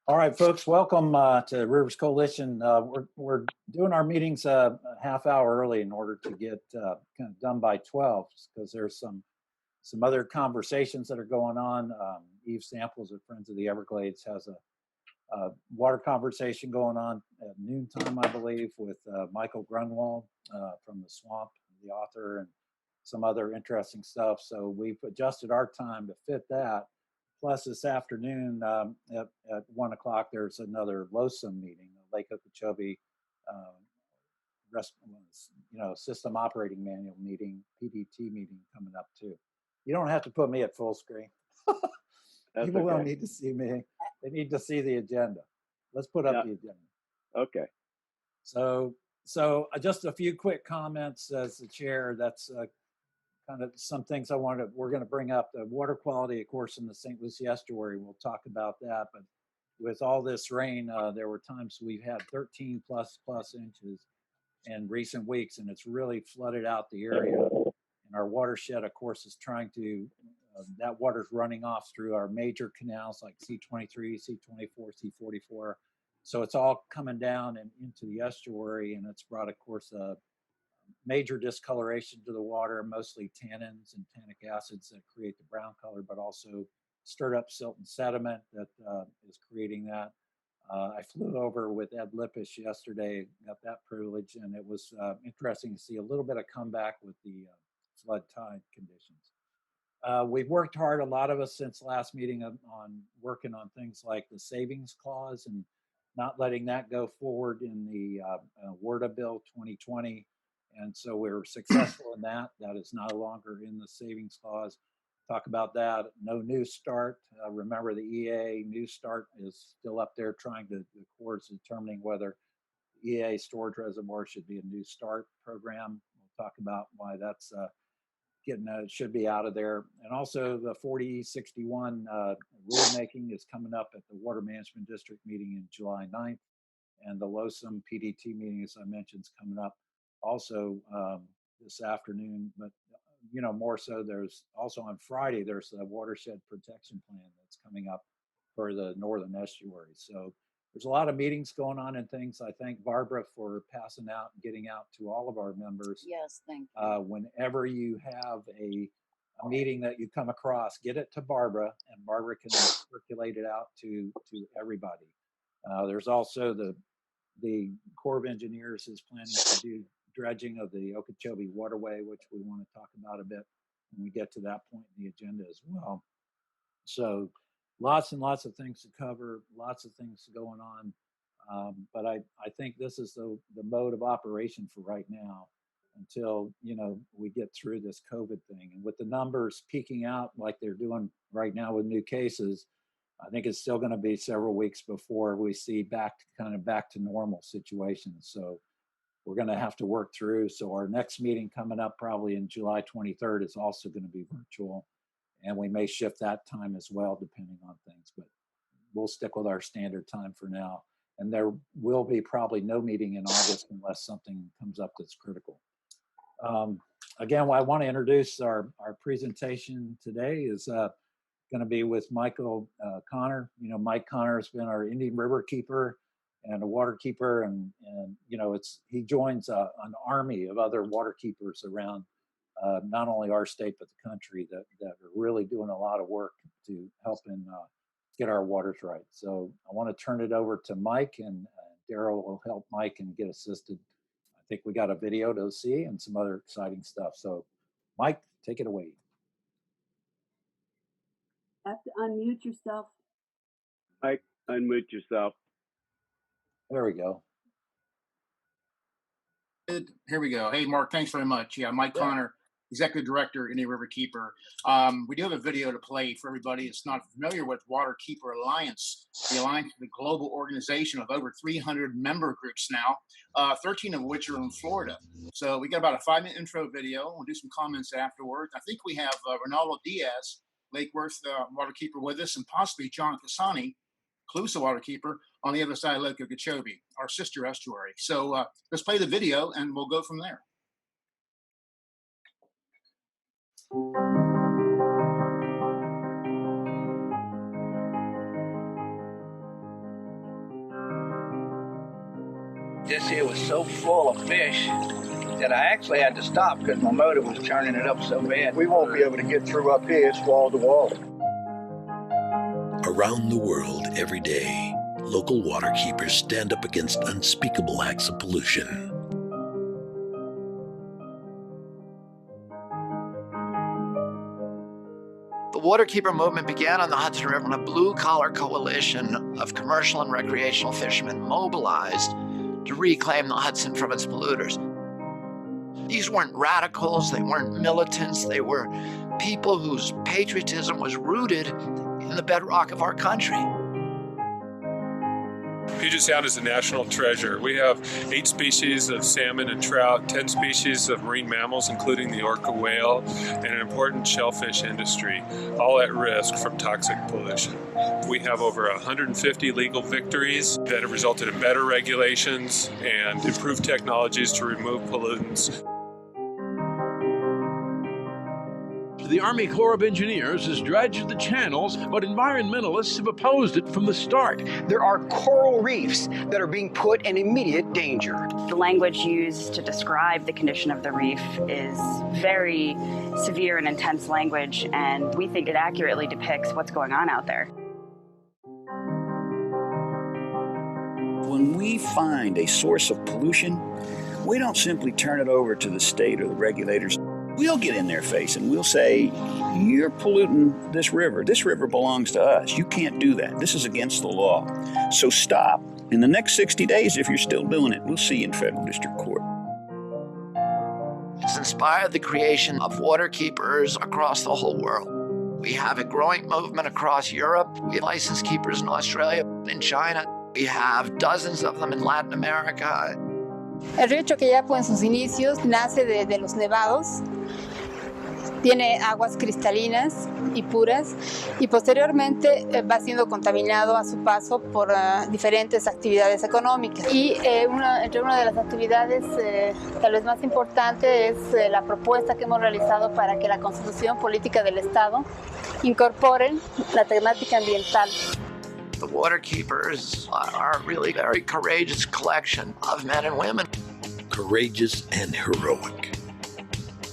All right, folks, welcome to Rivers Coalition. We're doing our meetings a half hour early in order to get kind of done by 12, because there's some other conversations that are going on. Eve Samples of Friends of the Everglades has a water conversation going on at noontime, I believe, with Michael Grunwald from The Swamp, the author, and some other interesting stuff. So we've adjusted our time to fit that. Plus, this afternoon at 1 o'clock, there's another LOSUM meeting, a Lake Okeechobee, System Operating Manual meeting, PDT meeting coming up too. You don't have to put me at full screen. People don't need to see me; they need to see the agenda. Let's put up the agenda. Okay. So just a few quick comments as the chair. That's kind of some things we're going to bring up. The water quality, of course, in the St. Lucie estuary, we'll talk about that. But with all this rain, there were times we've had 13 plus inches in recent weeks, and it's really flooded out the area. And our watershed, of course, is trying to, that water's running off through our major canals like C23, C24, C44. So it's all coming down and into the estuary, and it's brought, of course, major discoloration to the water, mostly tannins and tannic acids that create the brown color, but also stirred up silt and sediment that is creating that. I flew over with Ed Lippisch yesterday, got that privilege, and it was interesting to see a little bit of comeback with the flood tide conditions. We've worked hard, a lot of us, since last meeting on working on things like the savings clause and not letting that go forward in the WERDA Bill 2020. And so we were successful in that. That is no longer in the savings clause. Talk about that. No New Start. Remember, the EA New Start is still up there trying to, the court's determining whether EA storage reservoir should be a New Start program. We'll talk about why that's should be out of there. And also the 4061 rulemaking is coming up at the Water Management District meeting in July 9th. And the LOSUM PDT meeting, as I mentioned, is coming up also this afternoon. But more so, there's also on Friday, there's a watershed protection plan that's coming up for the northern estuary. So there's a lot of meetings going on and things. I thank Barbara for passing out and getting out to all of our members. Yes, thank you. Whenever you have a meeting that you come across, get it to Barbara, and Barbara can circulate it out to everybody. There's also the Corps of Engineers is planning to do dredging of the Okeechobee waterway, which we want to talk about a bit when we get to that point in the agenda as well. So lots and lots of things to cover, lots of things going on. But I think this is the mode of operation for right now until, we get through this COVID thing. And with the numbers peaking out like they're doing right now with new cases, I think it's still going to be several weeks before we see back to normal situations. So we're going to have to work through. So our next meeting coming up probably in July 23rd is also going to be virtual. And we may shift that time as well, depending on things. But we'll stick with our standard time for now. And there will be probably no meeting in August unless something comes up that's critical. Again, I want to introduce our presentation today is going to be with Michael Connor. Mike Connor has been our Indian RiverKeeper and a Waterkeeper, and he joins an army of other Waterkeepers around not only our state but the country that are really doing a lot of work to help get our waters right. So I want to turn it over to Mike, and Daryl will help Mike and get assisted. I think we got a video to see and some other exciting stuff. So Mike, take it away. Have to unmute yourself. Mike, unmute yourself. There we go. Here we go. Hey, Mark, thanks very much. Yeah, Mike Connor, Executive Director, Indian RiverKeeper. We do have a video to play for everybody that's not familiar with Waterkeeper Alliance. The Alliance is a global organization of over 300 member groups now, 13 of which are in Florida. So we got about a 5-minute intro video. We'll do some comments afterwards. I think we have Ronaldo Diaz, Lake Worth Waterkeeper, with us, and possibly John Cassani, Calusa Waterkeeper, on the other side of Lake Okeechobee, our sister estuary. So let's play the video and we'll go from there. This here was so full of fish that I actually had to stop because my motor was churning it up so bad. We won't be able to get through up here. It's wall to wall. Around the world every day, local waterkeepers stand up against unspeakable acts of pollution. The Waterkeeper movement began on the Hudson River when a blue-collar coalition of commercial and recreational fishermen mobilized to reclaim the Hudson from its polluters. These weren't radicals, they weren't militants, they were people whose patriotism was rooted in the bedrock of our country. Puget Sound is a national treasure. We have 8 species of salmon and trout, 10 species of marine mammals, including the orca whale, and an important shellfish industry, all at risk from toxic pollution. We have over 150 legal victories that have resulted in better regulations and improved technologies to remove pollutants. The Army Corps of Engineers has dredged the channels, but environmentalists have opposed it from the start. There are coral reefs that are being put in immediate danger. The language used to describe the condition of the reef is very severe and intense language, and we think it accurately depicts what's going on out there. When we find a source of pollution, we don't simply turn it over to the state or the regulators. We'll get in their face and we'll say, you're polluting this river. This river belongs to us. You can't do that. This is against the law. So stop. In the next 60 days, if you're still doing it, we'll see you in federal district court. It's inspired the creation of waterkeepers across the whole world. We have a growing movement across Europe. We have licensed keepers in Australia, in China. We have dozens of them in Latin America. El río Choqueyapo en sus inicios nace de los nevados, tiene aguas cristalinas y puras y posteriormente va siendo contaminado a su paso por diferentes actividades económicas. Y entre una de las actividades tal vez más importante es la propuesta que hemos realizado para que la Constitución Política del Estado incorpore la temática ambiental. The Waterkeepers are really a very courageous collection of men and women. Courageous and heroic.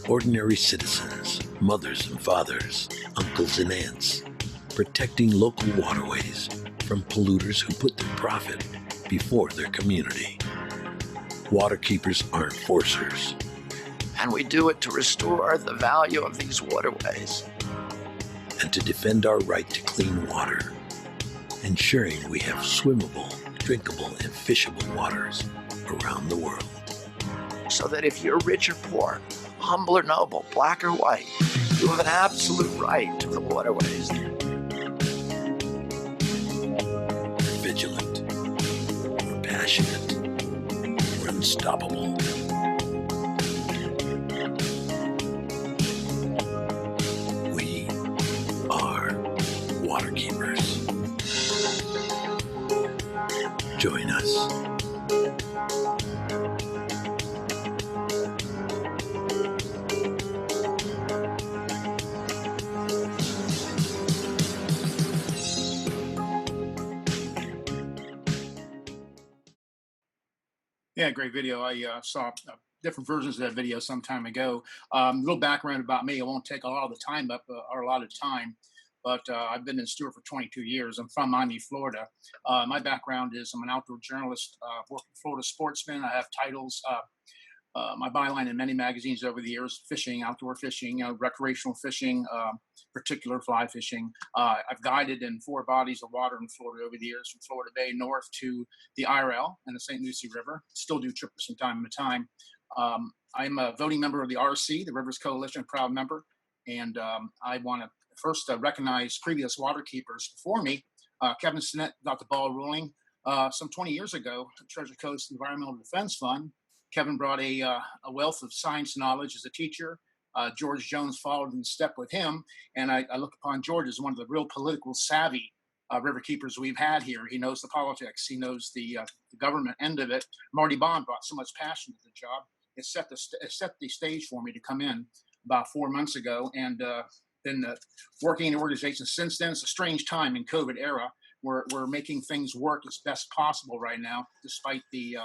Ordinary citizens, mothers and fathers, uncles and aunts, protecting local waterways from polluters who put their profit before their community. Waterkeepers aren't forcers. And we do it to restore the value of these waterways. And to defend our right to clean water, ensuring we have swimmable, drinkable, and fishable waters around the world. So that if you're rich or poor, humble or noble, black or white, you have an absolute right to the waterways. We're vigilant, we're passionate, we're unstoppable. We are Waterkeepers. Join us. Yeah, great video. I saw different versions of that video some time ago. A little background about me. I won't take a lot of the time up, or a lot of time, but I've been in Stuart for 22 years. I'm from Miami, Florida. My background is I'm an outdoor journalist, working Florida sportsman. I have titles. My byline in many magazines over the years: fishing, outdoor fishing, recreational fishing, particular fly fishing. I've guided in 4 bodies of water in Florida over the years, from Florida Bay north to the IRL and the St. Lucie River. Still do trips from time to time. I'm a voting member of the RC, the Rivers Coalition, a proud member. And I want to first recognize previous waterkeepers before me. Kevin Sinnett got the ball rolling some 20 years ago, Treasure Coast Environmental Defense Fund. Kevin brought a wealth of science knowledge as a teacher. George Jones followed in step with him. And I look upon George as one of the real political savvy river keepers we've had here. He knows the politics. He knows the government end of it. Marty Bond brought so much passion to the job. It set the stage for me to come in about 4 months ago. And been working in the organization since then. It's a strange time in COVID era. We're making things work as best possible right now, despite the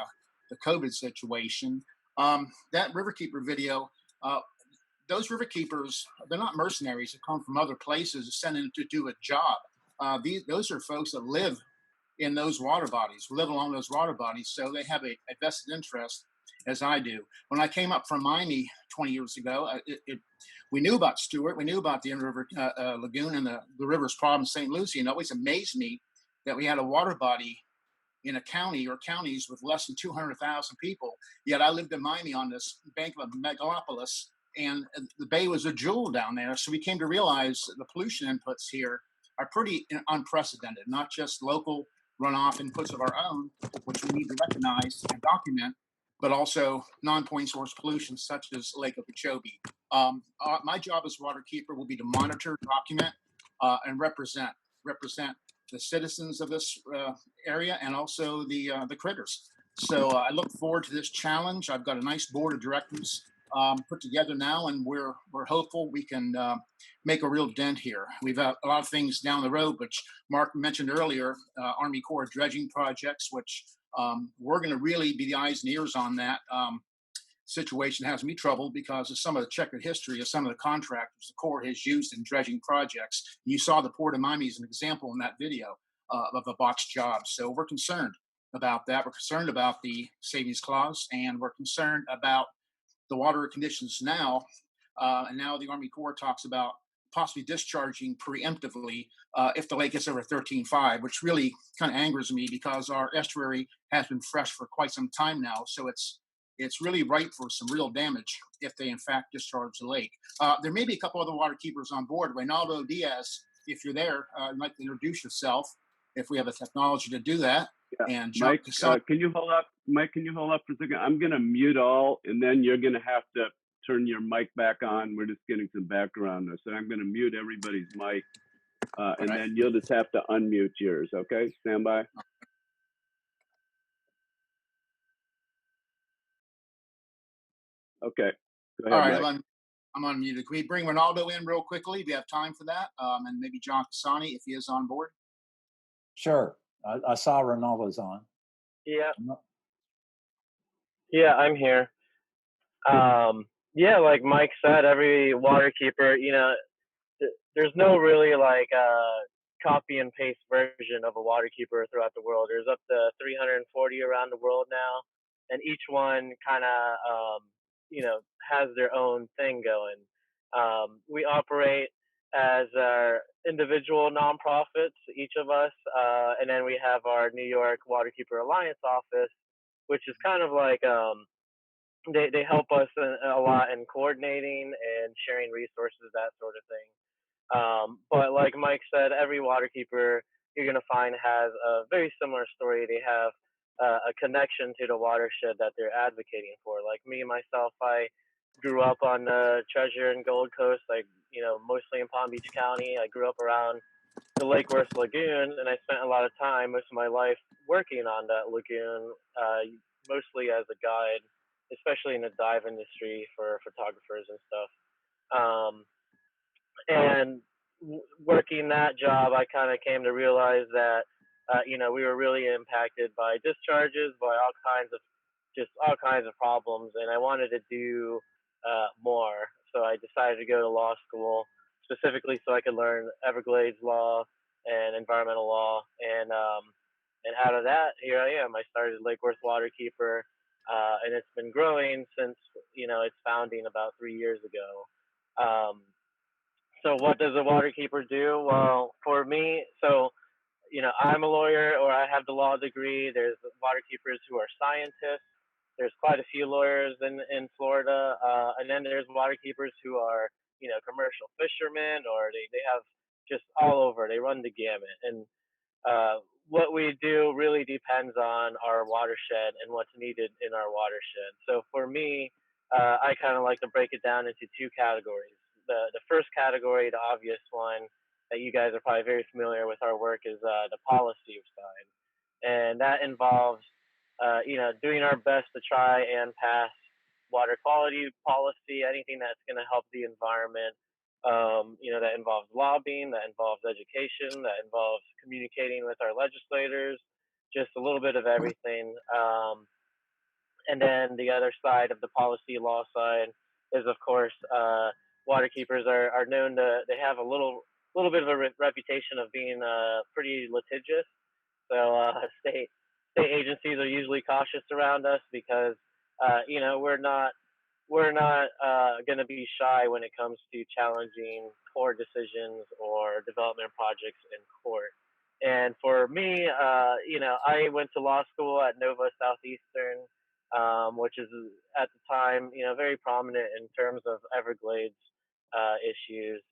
the COVID situation. That RiverKeeper video, those riverkeepers, they're not mercenaries that come from other places sent in to do a job. Those are folks that live in those water bodies, live along those water bodies, so they have a vested interest, as I do. When I came up from Miami 20 years ago, we knew about Stuart, we knew about the Inner River Lagoon and the river's problem in St. Lucie, and it always amazed me that we had a water body in a county or counties with less than 200,000 people. Yet I lived in Miami on this bank of a megalopolis, and the bay was a jewel down there. So we came to realize the pollution inputs here are pretty unprecedented, not just local runoff inputs of our own, which we need to recognize and document, but also non-point source pollution such as Lake Okeechobee. My job as Waterkeeper will be to monitor, document, and represent the citizens of this area and also the critters. So I look forward to this challenge. I've got a nice board of directors put together now, and we're hopeful we can make a real dent here. We've got a lot of things down the road, which Mark mentioned earlier, Army Corps dredging projects, which we're going to really be the eyes and ears on that. Situation has me troubled because of some of the checkered history of some of the contractors the Corps has used in dredging projects. You saw the Port of Miami as an example in that video of a botched job. So we're concerned about that. We're concerned about the savings clause, and we're concerned about the water conditions now. And now the Army Corps talks about possibly discharging preemptively if the lake gets over 13.5, which really kind of angers me because our estuary has been fresh for quite some time now. So it's really ripe for some real damage if they in fact discharge the lake. There may be a couple other water keepers on board. Reynaldo Diaz, if you're there, I'd like to introduce yourself if we have the technology to do that. Yeah. And Mike, can you hold up? Mike, can you hold up for a second? I'm going to mute all, and then you're going to have to turn your mic back on. We're just getting some background noise. So I'm going to mute everybody's mic, and then you'll just have to unmute yours, okay? Stand by. Okay. Go ahead, all right, Mike. I'm unmuted. Can we bring Ronaldo in real quickly? Do you have time for that? And maybe John Cassani, if he is on board. Sure. I saw Ronaldo's on. Yeah. Yeah, I'm here. Yeah, like Mike said, every waterkeeper, there's no really like copy and paste version of a waterkeeper throughout the world. There's up to 340 around the world now, and each one kind of has their own thing going. We operate as our individual nonprofits, each of us, and then we have our New York Waterkeeper Alliance office, which is kind of like they help us a lot in coordinating and sharing resources, that sort of thing. But like Mike said, every waterkeeper you're going to find has a very similar story. They have a connection to the watershed that they're advocating for. Like me, myself, I grew up on the Treasure and Gold Coast, like, mostly in Palm Beach County. I grew up around the Lake Worth Lagoon, and I spent a lot of time, most of my life, working on that lagoon, mostly as a guide, especially in the dive industry for photographers and stuff. And working that job, I kind of came to realize that, we were really impacted by discharges, by all kinds of problems, and I wanted to do more. So I decided to go to law school, specifically so I could learn Everglades law and environmental law. And out of that, here I am. I started Lake Worth Waterkeeper, and it's been growing since, its founding about 3 years ago. So what does a waterkeeper do? Well, for me, I'm a lawyer, or I have the law degree. There's waterkeepers who are scientists. There's quite a few lawyers in Florida. And then there's waterkeepers who are, commercial fishermen, or they have just all over. They run the gamut. And what we do really depends on our watershed and what's needed in our watershed. So for me, I kind of like to break it down into two categories. The first category, the obvious one that you guys are probably very familiar with our work, is the policy side. And that involves, doing our best to try and pass water quality policy, anything that's going to help the environment. That involves lobbying, that involves education, that involves communicating with our legislators, just a little bit of everything. And then the other side of the policy law side is, of course, water keepers are known to, they have a little bit of a reputation of being pretty litigious. So state agencies are usually cautious around us because we're not going to be shy when it comes to challenging court decisions or development projects in court. And for me, I went to law school at Nova Southeastern, which is at the time, very prominent in terms of Everglades issues.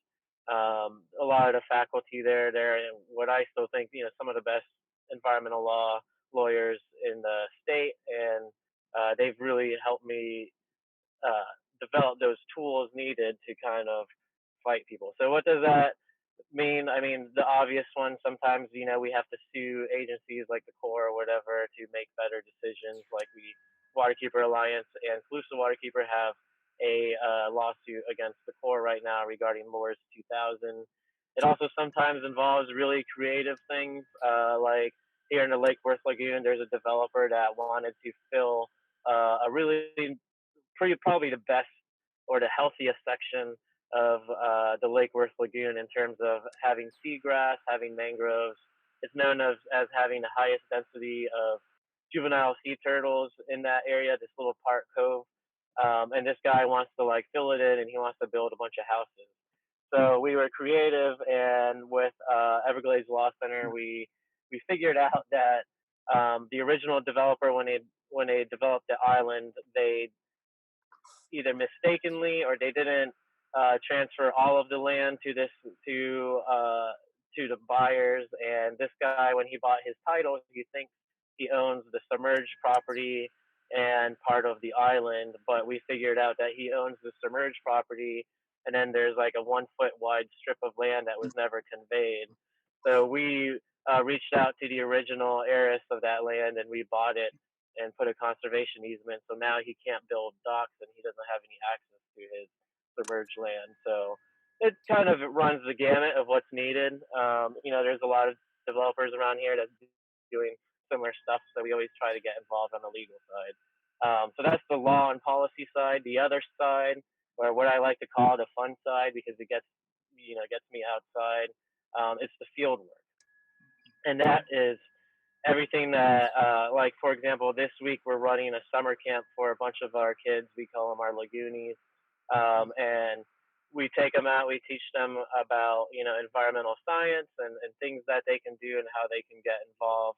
A lot of the faculty there, what I still think, some of the best environmental law lawyers in the state, and they've really helped me develop those tools needed to kind of fight people. So what does that mean? I mean, the obvious one, sometimes, we have to sue agencies like the Corps or whatever to make better decisions. Like Waterkeeper Alliance and Calusa Waterkeeper have a lawsuit against the Corps right now regarding Laws 2000. It also sometimes involves really creative things, like here in the Lake Worth Lagoon, there's a developer that wanted to fill a really probably the best or the healthiest section of the Lake Worth Lagoon in terms of having seagrass, having mangroves. It's known as having the highest density of juvenile sea turtles in that area, this little park cove. And this guy wants to fill it in, and he wants to build a bunch of houses. So we were creative, and with Everglades Law Center, we figured out that the original developer, when they developed the island, they either mistakenly or they didn't transfer all of the land to the buyers. And this guy, when he bought his title, he thinks he owns the submerged property and part of the island, but we figured out that he owns the submerged property, and then there's like a 1 foot wide strip of land that was never conveyed. So we reached out to the original heiress of that land, and we bought it and put a conservation easement. So now he can't build docks, and he doesn't have any access to his submerged land. So it kind of runs the gamut of what's needed. There's a lot of developers around here that's doing similar stuff, so we always try to get involved on the legal side. So that's the law and policy side. The other side, or what I like to call the fun side, because it gets me outside, it's the field work, and that is everything that, like, for example, this week we're running a summer camp for a bunch of our kids. We call them our Lagoonies, and we take them out. We teach them about environmental science and things that they can do and how they can get involved.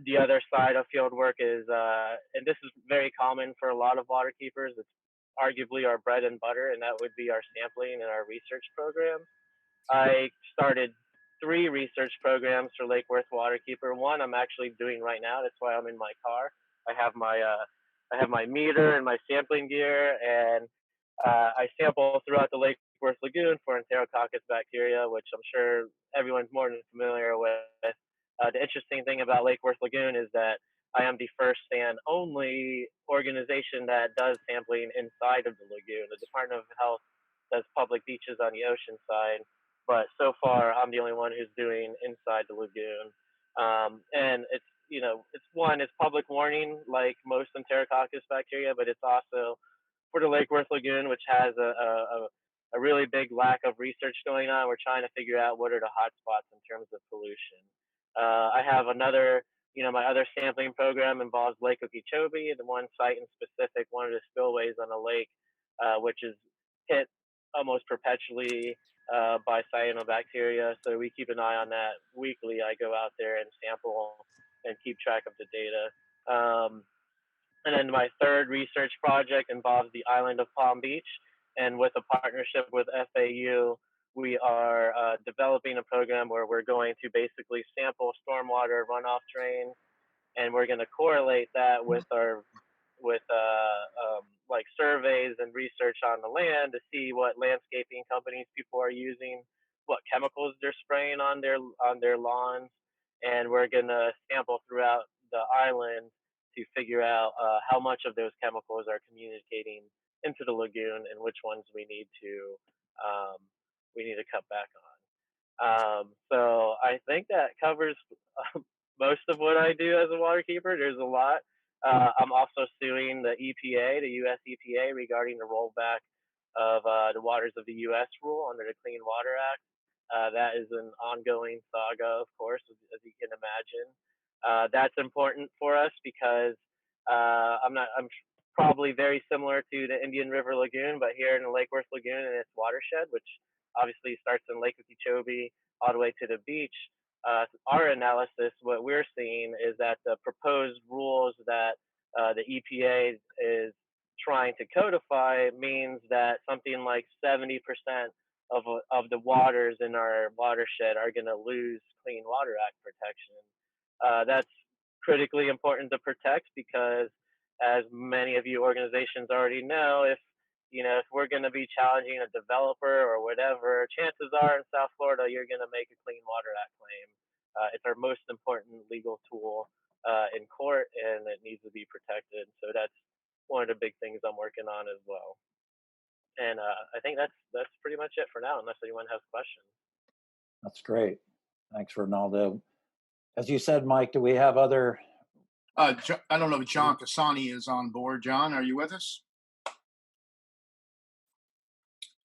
The other side of field work is, and this is very common for a lot of water keepers, it's arguably our bread and butter, and that would be our sampling and our research program. I started 3 research programs for Lake Worth Waterkeeper. One I'm actually doing right now. That's why I'm in my car. I have my meter and my sampling gear, and I sample throughout the Lake Worth Lagoon for Enterococcus bacteria, which I'm sure everyone's more than familiar with. The interesting thing about Lake Worth Lagoon is that I am the first and only organization that does sampling inside of the lagoon. The Department of Health does public beaches on the ocean side, but so far I'm the only one who's doing inside the lagoon. And it's public warning like most Enterococcus bacteria, but it's also for the Lake Worth Lagoon, which has a really big lack of research going on. We're trying to figure out what are the hot spots in terms of pollution. I have another, my other sampling program involves Lake Okeechobee, the one site in specific, one of the spillways on the lake, which is hit almost perpetually by cyanobacteria. So we keep an eye on that weekly. I go out there and sample and keep track of the data. And then my third research project involves the island of Palm Beach. And with a partnership with FAU, we are developing a program where we're going to basically sample stormwater runoff drains, and we're going to correlate that with like surveys and research on the land to see what landscaping companies people are using, what chemicals they're spraying on their lawns, and we're going to sample throughout the island to figure out how much of those chemicals are communicating into the lagoon and which ones we need to cut back on. So I think that covers most of what I do as a water keeper. There's a lot. I'm also suing the EPA, the U.S. EPA, regarding the rollback of the Waters of the U.S. rule under the Clean Water Act. That is an ongoing saga, of course, as you can imagine. That's important for us because I'm probably very similar to the Indian River Lagoon, but here in the Lake Worth Lagoon and its watershed, which obviously starts in Lake Okeechobee all the way to the beach. Our analysis, what we're seeing is that the proposed rules that the EPA is trying to codify means that something like 70% of the waters in our watershed are going to lose Clean Water Act protection. That's critically important to protect because, as many of you organizations already know, if we're going to be challenging a developer or whatever, chances are in South Florida you're going to make a Clean Water Act claim. It's our most important legal tool in court, and it needs to be protected. So that's one of the big things I'm working on as well. And I think that's pretty much it for now, unless anyone has questions. That's great. Thanks, Ronaldo. As you said, Mike, do we have other? I don't know if John Cassani is on board. John, are you with us?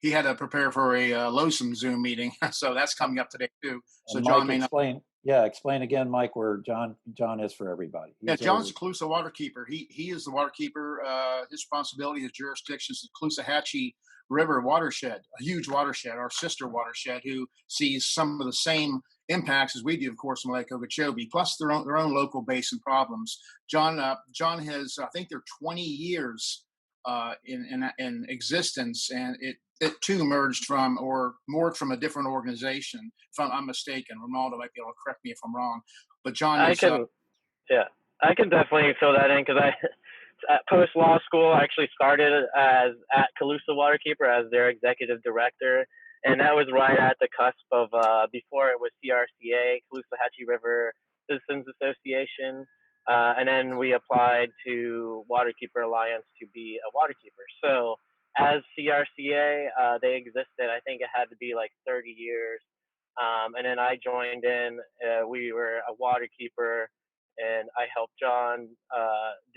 He had to prepare for a LOSUM Zoom meeting, so that's coming up today too. So and John Mike, may not. Explain again, Mike, where John is for everybody. Yeah, John's the Calusa Waterkeeper. He is the Waterkeeper. His responsibility, his jurisdiction is the Caloosahatchee River watershed, a huge watershed, our sister watershed, who sees some of the same impacts as we do, of course, in Lake Okeechobee, plus their own local basin problems. John has, I think, they're 20 years in existence, and it too morphed from a different organization. If I'm mistaken, Ronaldo might be able to correct me if I'm wrong. But John is. I can definitely fill that in because post law school, I actually started at Calusa Waterkeeper as their executive director, and that was right at the cusp of before it was CRCA, Caloosahatchee River Citizens Association, and then we applied to Waterkeeper Alliance to be a waterkeeper. So as CRCA, they existed. I think it had to be like 30 years, and then I joined in. We were a waterkeeper. And I helped John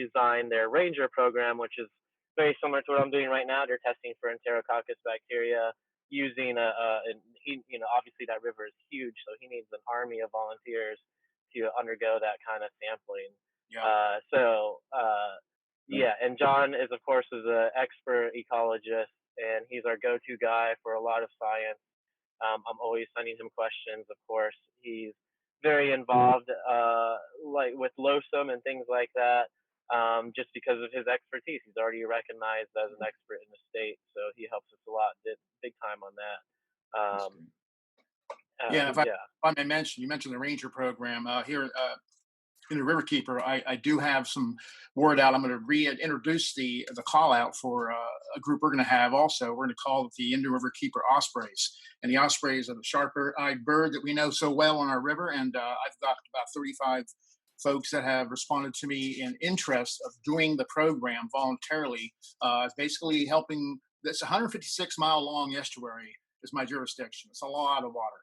design their Ranger program, which is very similar to what I'm doing right now. They're testing for Enterococcus bacteria using obviously that river is huge, so he needs an army of volunteers to undergo that kind of sampling. Yeah. And John is, of course, an expert ecologist, and he's our go-to guy for a lot of science. I'm always sending him questions, of course. He's very involved like with LOSUM and things like that, just because of his expertise. He's already recognized as an expert in the state, so he helps us a lot, big time on that. If I may mention, you mentioned the Ranger program here in the RiverKeeper. I do have some word out. I'm going to reintroduce the call out for a group we're going to have also. We're going to call it the Indian RiverKeeper Ospreys. And the ospreys are the sharp-eyed bird that we know so well on our river. And I've got about 35 folks that have responded to me in interest of doing the program voluntarily. Basically helping. This 156-mile long estuary is my jurisdiction. It's a lot of water.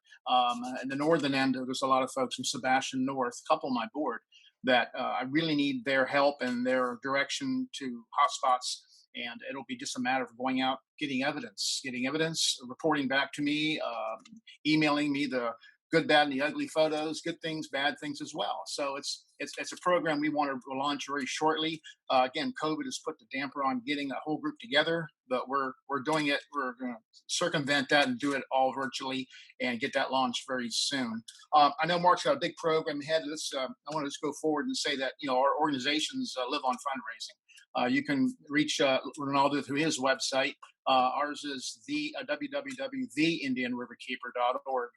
In the northern end, there's a lot of folks from Sebastian North, a couple on my board, that I really need their help and their direction to hotspots. And it'll be just a matter of going out, getting evidence, reporting back to me, emailing me the good, bad, and the ugly photos, good things, bad things as well. So it's a program we want to launch very shortly. Again, COVID has put the damper on getting a whole group together, but we're doing it. We're going to circumvent that and do it all virtually and get that launched very soon. I know Mark's got a big program ahead. I want to just go forward and say that our organizations live on fundraising. You can reach Ronaldo through his website. Ours is www.theindianriverkeeper.org.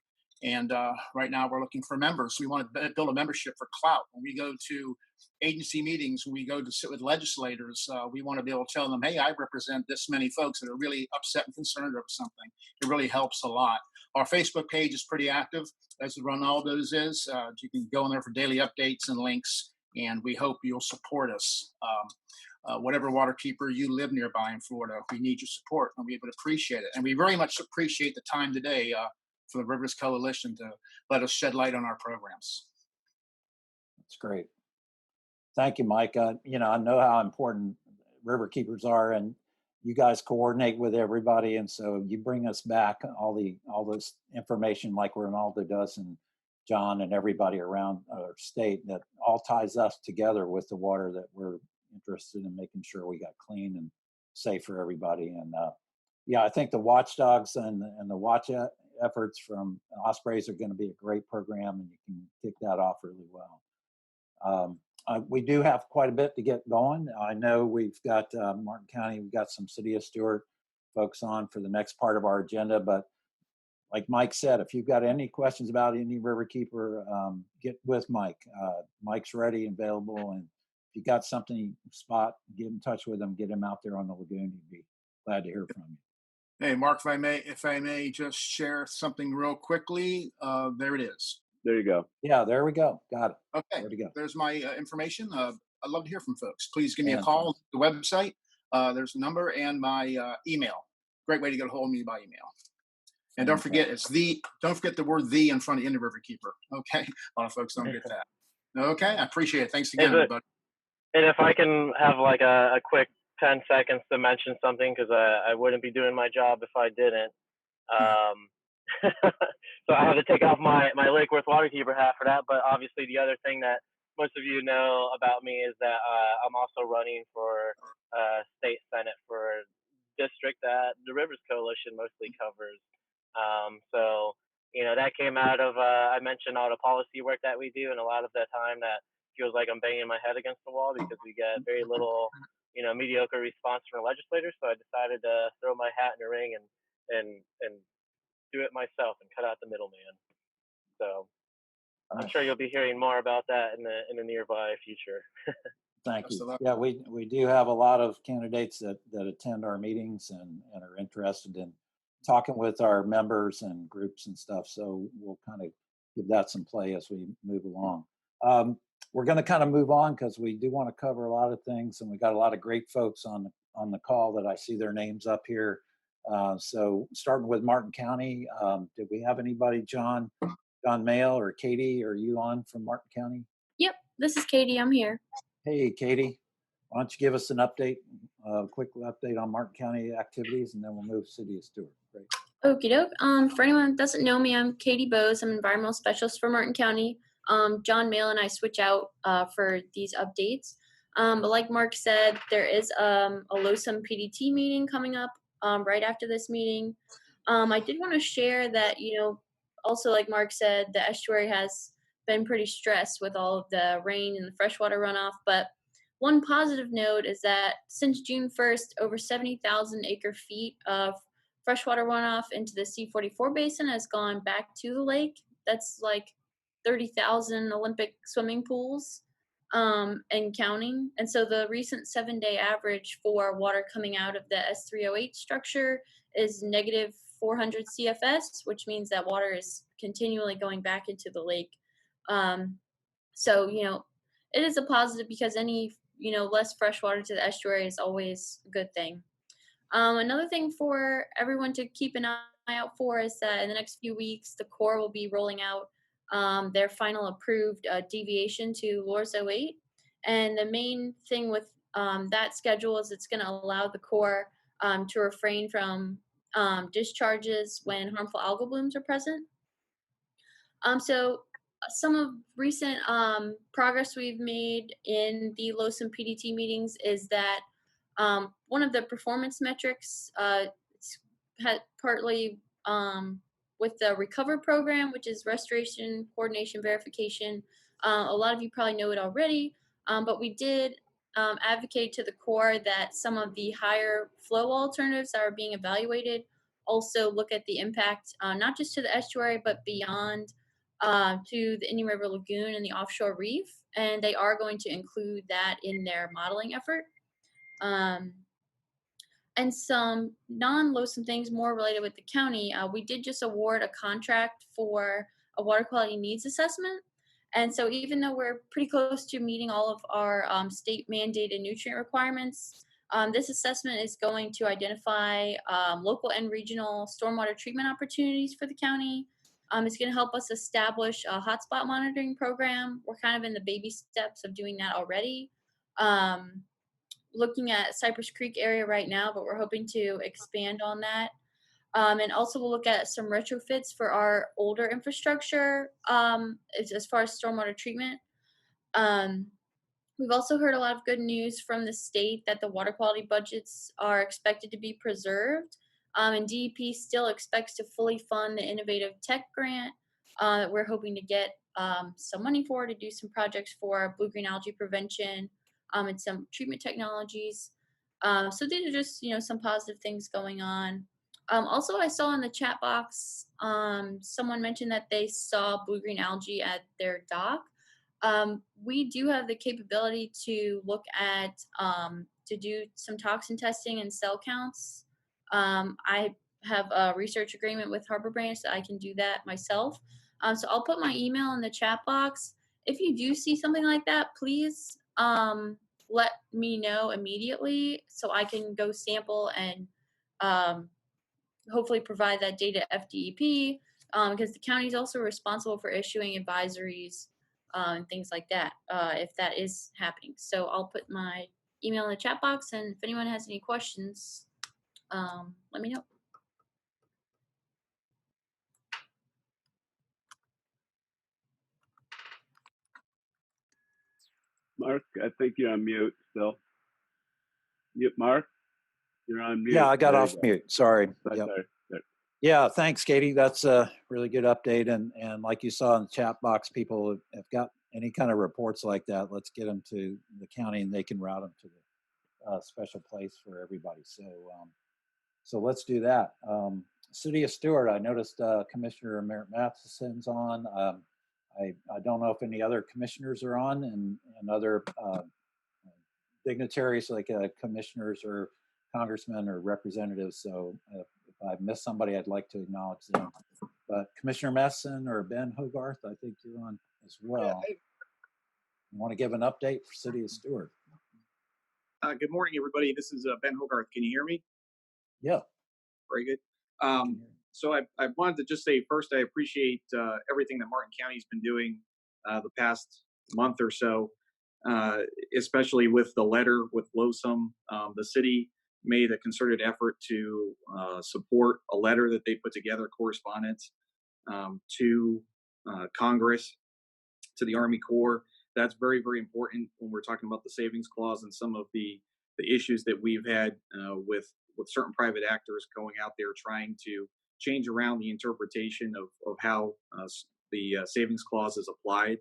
And right now we're looking for members. We want to build a membership for clout. When we go to agency meetings, when we go to sit with legislators, we want to be able to tell them, hey, I represent this many folks that are really upset and concerned over something. It really helps a lot. Our Facebook page is pretty active, as Ronaldo's is. You can go in there for daily updates and links, and we hope you'll support us. Whatever waterkeeper you live nearby in Florida, we need your support, and we would appreciate it. And we very much appreciate the time today for the Rivers Coalition to let us shed light on our programs. That's great. Thank you, Mike. You know, I know how important river keepers are, and you guys coordinate with everybody, and so you bring us back all this information like Ronaldo does, and John and everybody around our state, that all ties us together with the water that we're interested in making sure we got clean and safe for everybody. And yeah, I think the watchdogs and the efforts from Ospreys are going to be a great program, and you can kick that off really well. We do have quite a bit to get going. I know we've got Martin County, we've got some City of Stuart folks on for the next part of our agenda, but like Mike said, if you've got any questions about any RiverKeeper, get with Mike. Mike's ready and available, and if you got something you spot, get in touch with him, get him out there on the lagoon. He'd be glad to hear from you. Hey, Mark, if I may just share something real quickly. There it is. There you go. Yeah, there we go. Got it. Okay, there we go. There's my information. I'd love to hear from folks. Please give me a call. The website. There's the number and my email. Great way to get a hold of me by email. And don't forget, don't forget the word "the" in front of any RiverKeeper. Okay, a lot of folks don't get that. Okay, I appreciate it. Thanks again, everybody. And if I can have like a quick 10 seconds to mention something, because I wouldn't be doing my job if I didn't. So I have to take off my Lake Worth Waterkeeper hat for that. But obviously, the other thing that most of you know about me is that I'm also running for state senate for district that the Rivers Coalition mostly covers. So you know, that came out of I mentioned all the policy work that we do, and a lot of the time that feels like I'm banging my head against the wall because we get very little, you know, mediocre response from the legislators. So I decided to throw my hat in the ring and do it myself and cut out the middleman. So I'm sure you'll be hearing more about that in the nearby future. Thank you. Yeah, we do have a lot of candidates that attend our meetings and are interested in talking with our members and groups and stuff. So we'll kind of give that some play as we move along. We're going to kind of move on because we do want to cover a lot of things, and we got a lot of great folks on the call that I see their names up here. So starting with Martin County, did we have anybody, John Mayle or Katie? Are you on from Martin County? Yep, this is Katie. I'm here. Hey, Katie. Why don't you give us an update, quick update on Martin County activities, and then we'll move to City of Stuart. Great. Okie doke. For anyone that doesn't know me, I'm Katie Bose. I'm environmental specialist for Martin County. John Mayle and I switch out for these updates. But like Mark said, there is a LOSUM PDT meeting coming up right after this meeting. I did want to share that, you know, also like Mark said, the estuary has been pretty stressed with all of the rain and the freshwater runoff. But one positive note is that since June 1st, over 70,000 acre feet of freshwater runoff into the C44 basin has gone back to the lake. That's like 30,000 Olympic swimming pools and counting. And so the recent 7-day average for water coming out of the S308 structure is negative 400 CFS, which means that water is continually going back into the lake. So, you know, it is a positive because any, you know, less fresh water to the estuary is always a good thing. Another thing for everyone to keep an eye out for is that in the next few weeks, the Corps will be rolling out their final approved deviation to LORS 08. And the main thing with that schedule is it's going to allow the Corps to refrain from discharges when harmful algal blooms are present. So some of recent progress we've made in the LOSUM PDT meetings is that one of the performance metrics it's had partly with the ReCover program, which is restoration, coordination, verification. A lot of you probably know it already, but we did advocate to the Corps that some of the higher flow alternatives that are being evaluated also look at the impact, not just to the estuary, but beyond to the Indian River Lagoon and the offshore reef. And they are going to include that in their modeling effort. And some non-LOSUM things more related with the county. We did just award a contract for a water quality needs assessment. And so even though we're pretty close to meeting all of our state mandated nutrient requirements, this assessment is going to identify local and regional stormwater treatment opportunities for the county, It's going to help us establish a hotspot monitoring program. We're kind of in the baby steps of doing that already. Looking at Cypress Creek area right now, but we're hoping to expand on that. And also we'll look at some retrofits for our older infrastructure as far as stormwater treatment. We've also heard a lot of good news from the state that the water quality budgets are expected to be preserved. And DEP still expects to fully fund the innovative tech grant that we're hoping to get some money for to do some projects for blue-green algae prevention and some treatment technologies. So these are just, some positive things going on. Also, I saw in the chat box, someone mentioned that they saw blue-green algae at their dock. We do have the capability to look at, to do some toxin testing and cell counts. I have a research agreement with Harbor Branch that I can do that myself. So I'll put my email in the chat box. If you do see something like that, please let me know immediately so I can go sample and hopefully provide that data to FDEP because the county is also responsible for issuing advisories and things like that if that is happening. So I'll put my email in the chat box, and if anyone has any questions, let me know. Mark, I think you're on mute still. Mark, you're on mute. Yeah, I got There off you go. mute. Sorry. Right Yep. there. Yeah, thanks, Katie. That's a really good update. And like you saw in the chat box, people have got any kind of reports like that, let's get them to the county and they can route them to the special place for everybody. So let's do that. City of Stuart, I noticed Commissioner Merritt Matheson's on. I don't know if any other commissioners are on and other dignitaries like commissioners or congressmen or representatives. So if I missed somebody, I'd like to acknowledge them. But Commissioner Messon or Ben Hogarth, I think you're on as well. Yeah, hey. You want to give an update for City of Stuart? Good morning, everybody. This is Ben Hogarth. Can you hear me? Yeah. Very good. So I wanted to just say first, I appreciate everything that Martin County's been doing the past month or so, especially with the letter with LOSUM. The city made a concerted effort to support a letter that they put together, correspondence to Congress, to the Army Corps. That's very, very important when we're talking about the savings clause and some of the issues that we've had with certain private actors going out there trying to change around the interpretation of how the savings clause is applied,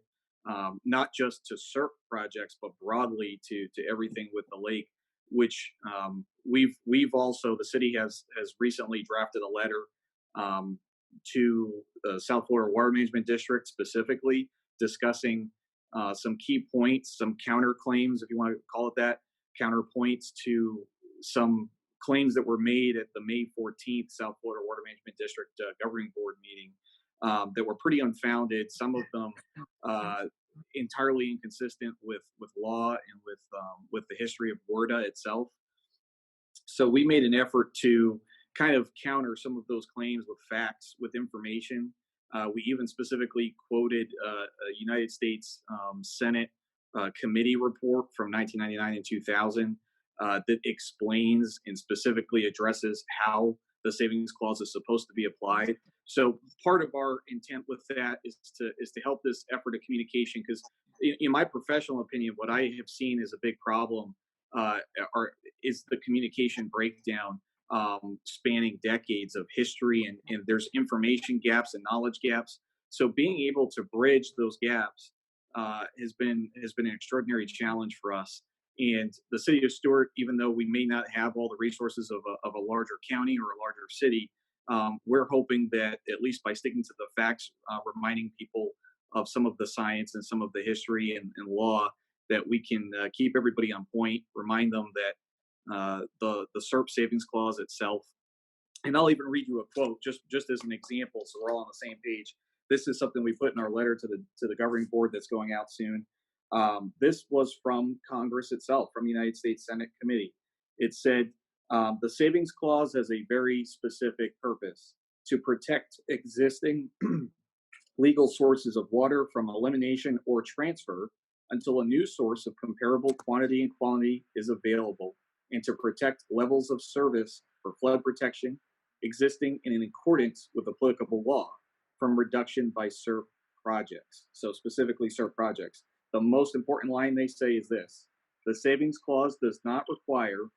not just to SERP projects, but broadly to everything with the lake, which we've also, the city has recently drafted a letter to the South Florida Water Management District specifically discussing some key points, some counterclaims, if you want to call it that, counterpoints to some claims that were made at the May 14th South Florida Water Management District Governing Board meeting that were pretty unfounded. Some of them entirely inconsistent with law and with the history of WRDA itself. So we made an effort to kind of counter some of those claims with facts, with information. We even specifically quoted a United States Senate committee report from 1999 and 2000 that explains and specifically addresses how the savings clause is supposed to be applied. So part of our intent with that is to help this effort of communication, because in my professional opinion, what I have seen is a big problem is the communication breakdown spanning decades of history, and there's information gaps and knowledge gaps. So being able to bridge those gaps has been an extraordinary challenge for us. And the city of Stuart, even though we may not have all the resources of a larger county or a larger city, we're hoping that at least by sticking to the facts, reminding people of some of the science and some of the history and law, that we can keep everybody on point, remind them that the SERP savings clause itself, and I'll even read you a quote just as an example, so we're all on the same page. This is something we put in our letter to the governing board that's going out soon. This was from Congress itself, from the United States Senate committee. It said, the savings clause has a very specific purpose: to protect existing legal sources of water from elimination or transfer until a new source of comparable quantity and quality is available, and to protect levels of service for flood protection existing and in accordance with applicable law from reduction by SERP projects. So specifically SERP projects. The most important line they say is this: the savings clause does not require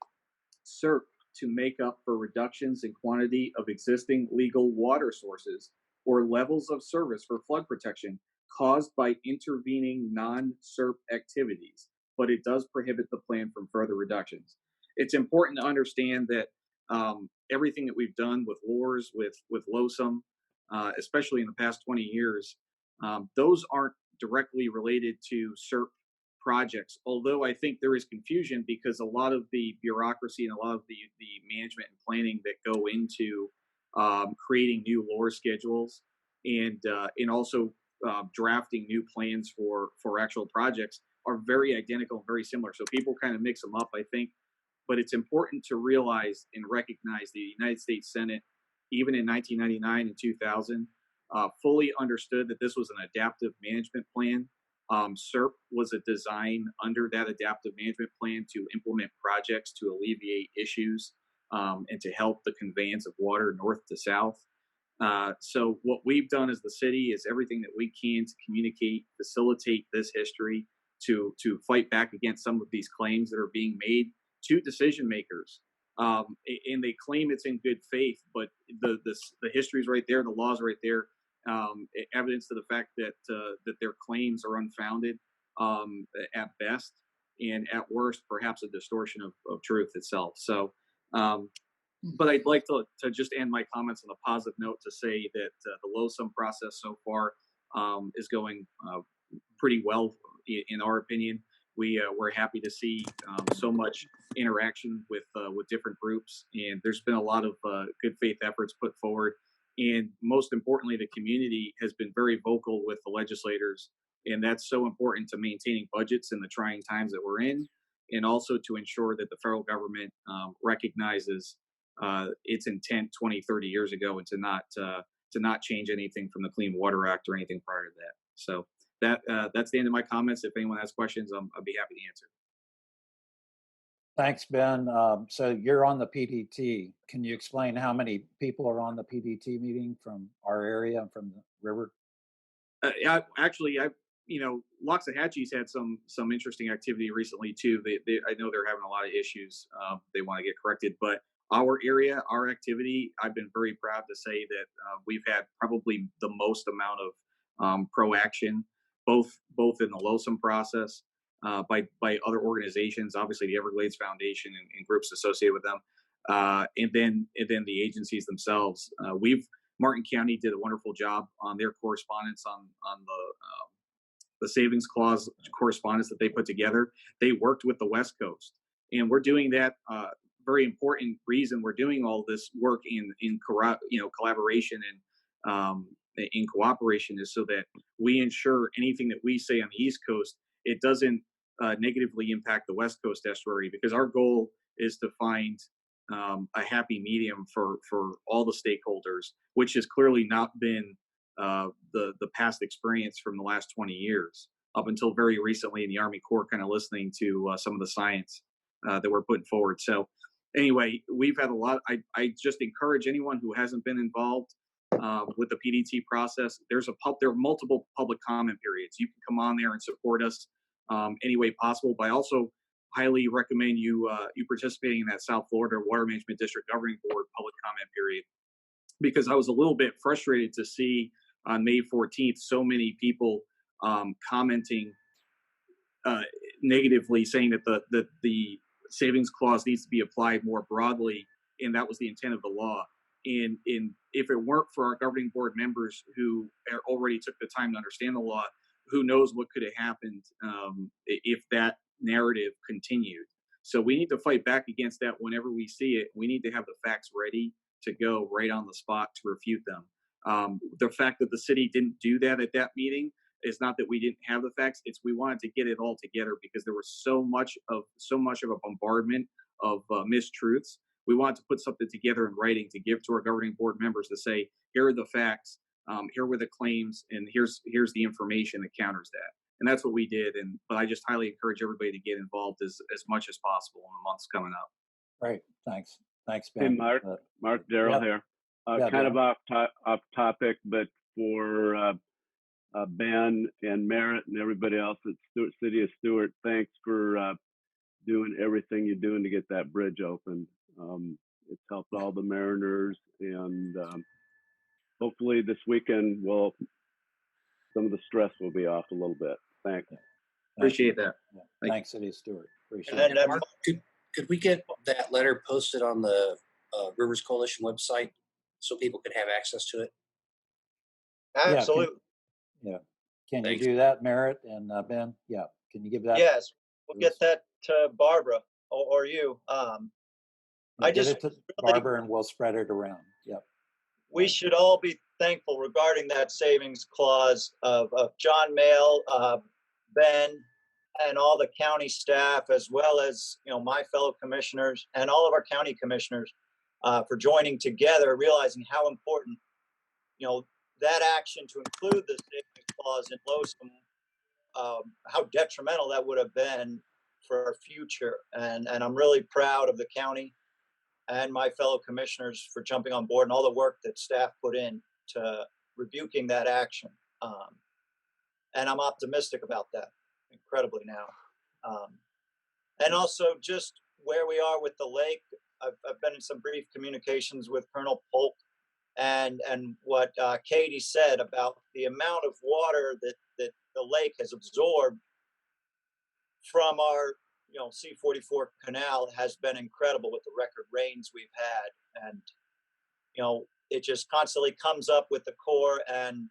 SERP to make up for reductions in quantity of existing legal water sources or levels of service for flood protection caused by intervening non-SERP activities, but it does prohibit the plan from further reductions. It's important to understand that everything that we've done with LORS, with LOSUM, especially in the past 20 years, those aren't directly related to SERP projects, although I think there is confusion because a lot of the bureaucracy and a lot of the management and planning that go into creating new LOR schedules and also drafting new plans for actual projects are very identical and very similar. So people kind of mix them up, I think. But it's important to realize and recognize the United States Senate, even in 1999 and 2000, fully understood that this was an adaptive management plan. SERP was a design under that adaptive management plan to implement projects to alleviate issues and to help the conveyance of water north to south. So what we've done as the city is everything that we can to communicate, facilitate this history, to fight back against some of these claims that are being made to decision makers. And they claim it's in good faith, but the history is right there, the law is right there. Evidence to the fact that their claims are unfounded at best, and at worst, perhaps a distortion of truth itself. So, but I'd like to just end my comments on a positive note to say that the LOSUM process so far is going pretty well, in our opinion. We're happy to see so much interaction with different groups, and there's been a lot of good faith efforts put forward. And most importantly, the community has been very vocal with the legislators, and that's so important to maintaining budgets in the trying times that we're in, and also to ensure that the federal government recognizes its intent 20, 30 years ago, and to not change anything from the Clean Water Act or anything prior to that. So that's the end of my comments. If anyone has questions, I'll be happy to answer. Thanks, Ben. So you're on the PDT. Can you explain how many people are on the PDT meeting from our area and from the river? Actually, Loxahatchee's had some interesting activity recently too. I know they're having a lot of issues. They want to get corrected, but our area, our activity, I've been very proud to say that we've had probably the most amount of pro-action, both in the LOSUM process, by other organizations, obviously the Everglades Foundation and groups associated with them, and then the agencies themselves. Martin County did a wonderful job on their correspondence on the savings clause correspondence that they put together. They worked with the West Coast, and we're doing that. Very important reason we're doing all this work in collaboration and in cooperation is so that we ensure anything that we say on the East Coast, it doesn't negatively impact the West Coast estuary, because our goal is to find a happy medium for all the stakeholders, which has clearly not been the past experience from the last 20 years, up until very recently in the Army Corps, kind of listening to some of the science that we're putting forward. So anyway, we've had a lot. I just encourage anyone who hasn't been involved with the PDT process. There are multiple public comment periods. You can come on there and support us any way possible. But I also highly recommend you participating in that South Florida Water Management District Governing Board public comment period, because I was a little bit frustrated to see on May 14th so many people commenting negatively, saying that the savings clause needs to be applied more broadly, and that was the intent of the law. And if it weren't for our governing board members who already took the time to understand the law, who knows what could have happened if that narrative continued. So we need to fight back against that whenever we see it. We need to have the facts ready to go right on the spot to refute them. The fact that the city didn't do that at that meeting is not that we didn't have the facts. It's we wanted to get it all together because there was so much of a bombardment of mistruths. We wanted to put something together in writing to give to our governing board members to say, here are the facts. Here were the claims, and here's the information that counters that. And that's what we did. But I just highly encourage everybody to get involved as much as possible in the months coming up. Great, thanks, Hey, Ben. Mark Darrell here. Kind of off topic, but for Ben and Merritt and everybody else at City of Stuart, thanks for doing everything you're doing to get that bridge open. It's helped all the mariners, and hopefully this weekend some of the stress will be off a little bit. Thanks. Appreciate that. Yeah. Thanks, City of Stuart. Appreciate And it. Mark, could we get that letter posted on the Rivers Coalition website so people could have access to it? Absolutely. Yeah. Can Thanks. you do that, Merritt and Ben? Yeah. Can you give that? Yes, we'll get that to Barbara or you. I Get just it to Barbara and we'll spread it around. Yep. We should all be thankful regarding that savings clause of John Mayle, Ben, and all the county staff, as well as my fellow commissioners and all of our county commissioners for joining together, realizing how important that action to include the savings clause in Losum, how detrimental that would have been for our future. And I'm really proud of the county and my fellow commissioners for jumping on board and all the work that staff put in to rebuking that action. And I'm optimistic about that incredibly now. And also just where we are with the lake, I've been in some brief communications with Colonel Polk, and what Katie said about the amount of water that the lake has absorbed from our C-44 canal has been incredible with the record rains we've had. And it just constantly comes up with the Corps and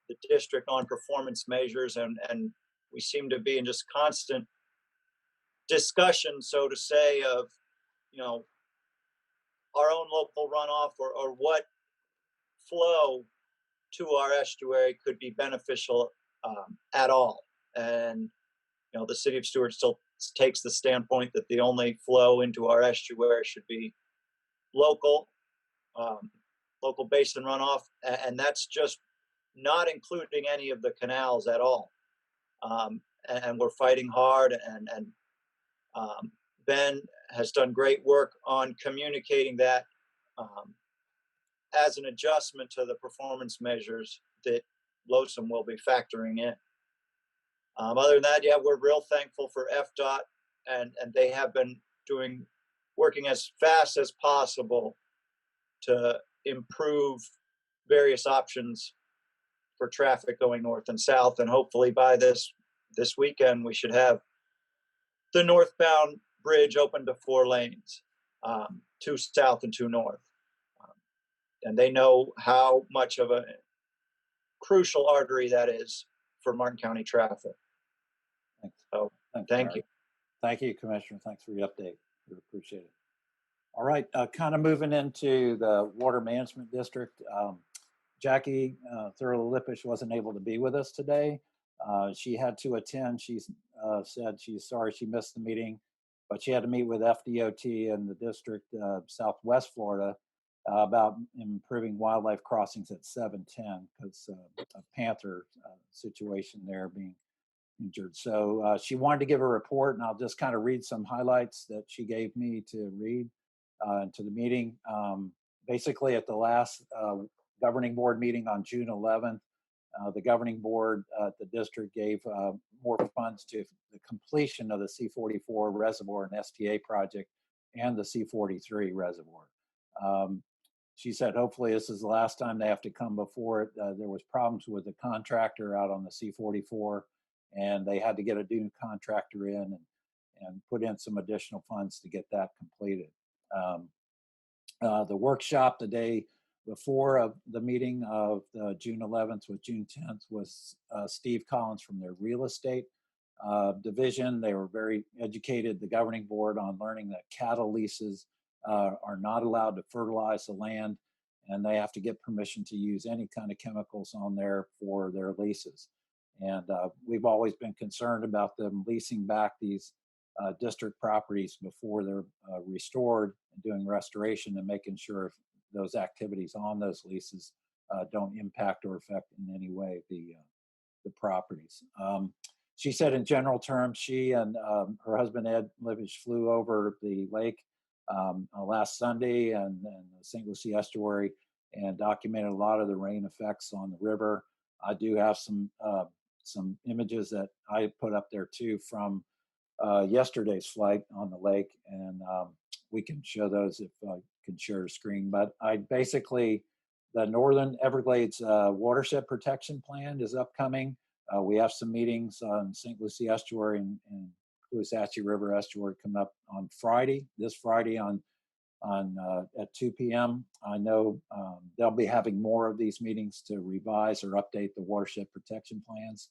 the district on performance measures, and we seem to be in just constant discussion, so to say, of our own local runoff or what flow to our estuary could be beneficial at all. And the city of Stuart still takes the standpoint that the only flow into our estuary should be local basin runoff, and that's just not including any of the canals at all. And we're fighting hard, and Ben has done great work on communicating that as an adjustment to the performance measures that Losum will be factoring in. Other than that, yeah, we're real thankful for FDOT, and they have been working as fast as possible to improve various options for traffic going north and south. And hopefully by this weekend, we should have the northbound bridge open to 4 lanes, 2 south and 2 north. And they know how much of a crucial artery that is for Martin County traffic. Thanks. So Thanks, thank Mark. you. Thank you, Commissioner. Thanks for your update. We appreciate it. All right, kind of moving into the Water Management District. Jackie Thurlow-Lippisch wasn't able to be with us today. She had to attend. She said she's sorry she missed the meeting, but she had to meet with FDOT and the district Southwest Florida about improving wildlife crossings at 710 because a panther situation there being injured. So she wanted to give a report, and I'll just kind of read some highlights that she gave me to read to the meeting. Basically, at the last governing board meeting on June 11th, the governing board at the district gave more funds to the completion of the C-44 reservoir and STA project and the C-43 reservoir. She said, hopefully this is the last time they have to come before it. There was problems with the contractor out on the C-44, and they had to get a new contractor in and put in some additional funds to get that completed. The workshop the day before the meeting of June 11th with June 10th was Steve Collins from their real estate division. They were very educated, the governing board, on learning that cattle leases are not allowed to fertilize the land, and they have to get permission to use any kind of chemicals on there for their leases. And we've always been concerned about them leasing back these district properties before they're restored and doing restoration and making sure those activities on those leases don't impact or affect in any way the properties. She said in general terms, she and her husband Ed Livish flew over the lake last Sunday and the St. Lucie estuary and documented a lot of the rain effects on the river. I do have some images that I put up there too from yesterday's flight on the lake, and we can show those if I can share a screen. But I basically, the Northern Everglades Watershed Protection Plan is upcoming. We have some meetings on St. Lucie Estuary and Coosatchee River Estuary coming up on Friday, this Friday on at 2 p.m. I know they'll be having more of these meetings to revise or update the watershed protection plans.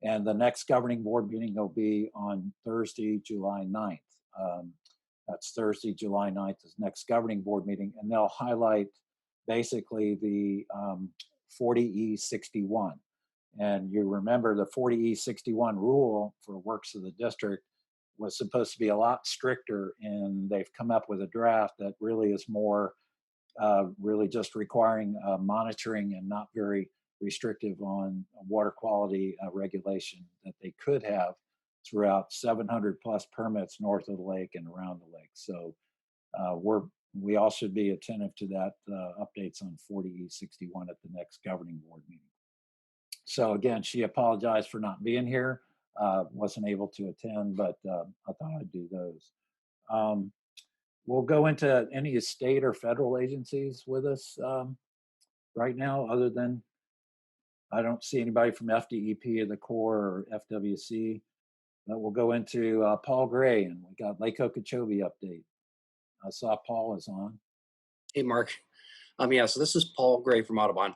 And the next governing board meeting will be on Thursday, July 9th. That's Thursday, July 9th is next governing board meeting, and they'll highlight basically the 40E61. And you remember the 40E61 rule for works of the district was supposed to be a lot stricter, and they've come up with a draft that really is more really just requiring monitoring and not very restrictive on water quality regulation that they could have throughout 700 plus permits north of the lake and around the lake. So we all should be attentive to that updates on 40E61 at the next governing board meeting. So again, she apologized for not being here, wasn't able to attend, but I thought I'd do those. We'll go into any state or federal agencies with us right now, other than I don't see anybody from FDEP or the Corps or FWC. But we'll go into Paul Gray, and we got Lake Okeechobee update. I saw Paul is on. Hey, Mark. Yeah, so this is Paul Gray from Audubon.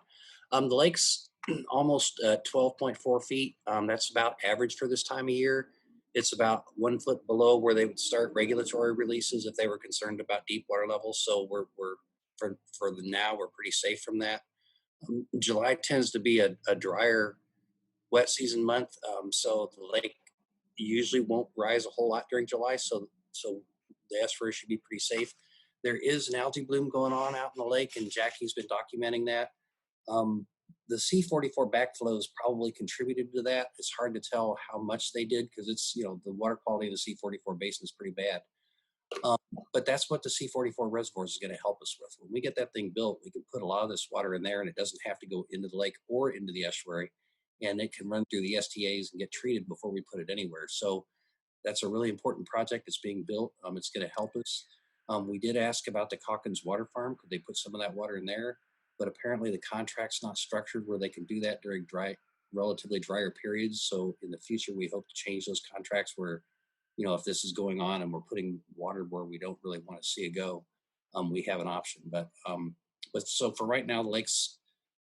The lake's almost 12.4 feet. That's about average for this time of year. It's about 1 foot below where they would start regulatory releases if they were concerned about deep water levels. So we're for the now, we're pretty safe from that. July tends to be a drier, wet season month. So the lake usually won't rise a whole lot during July. So the estuary should be pretty safe. There is an algae bloom going on out in the lake, and Jackie's been documenting that. The C44 backflows probably contributed to that. It's hard to tell how much they did because it's, the water quality of the C44 basin is pretty bad. But that's what the C44 reservoirs is going to help us with. When we get that thing built, we can put a lot of this water in there, and it doesn't have to go into the lake or into the estuary, and it can run through the STAs and get treated before we put it anywhere. So that's a really important project that's being built. It's going to help us. We did ask about the Calkins Water Farm. Could they put some of that water in there? But apparently the contract's not structured where they can do that during relatively drier periods. So in the future, we hope to change those contracts where, if this is going on and we're putting water where we don't really want to see it go, we have an option. But so for right now, the lake's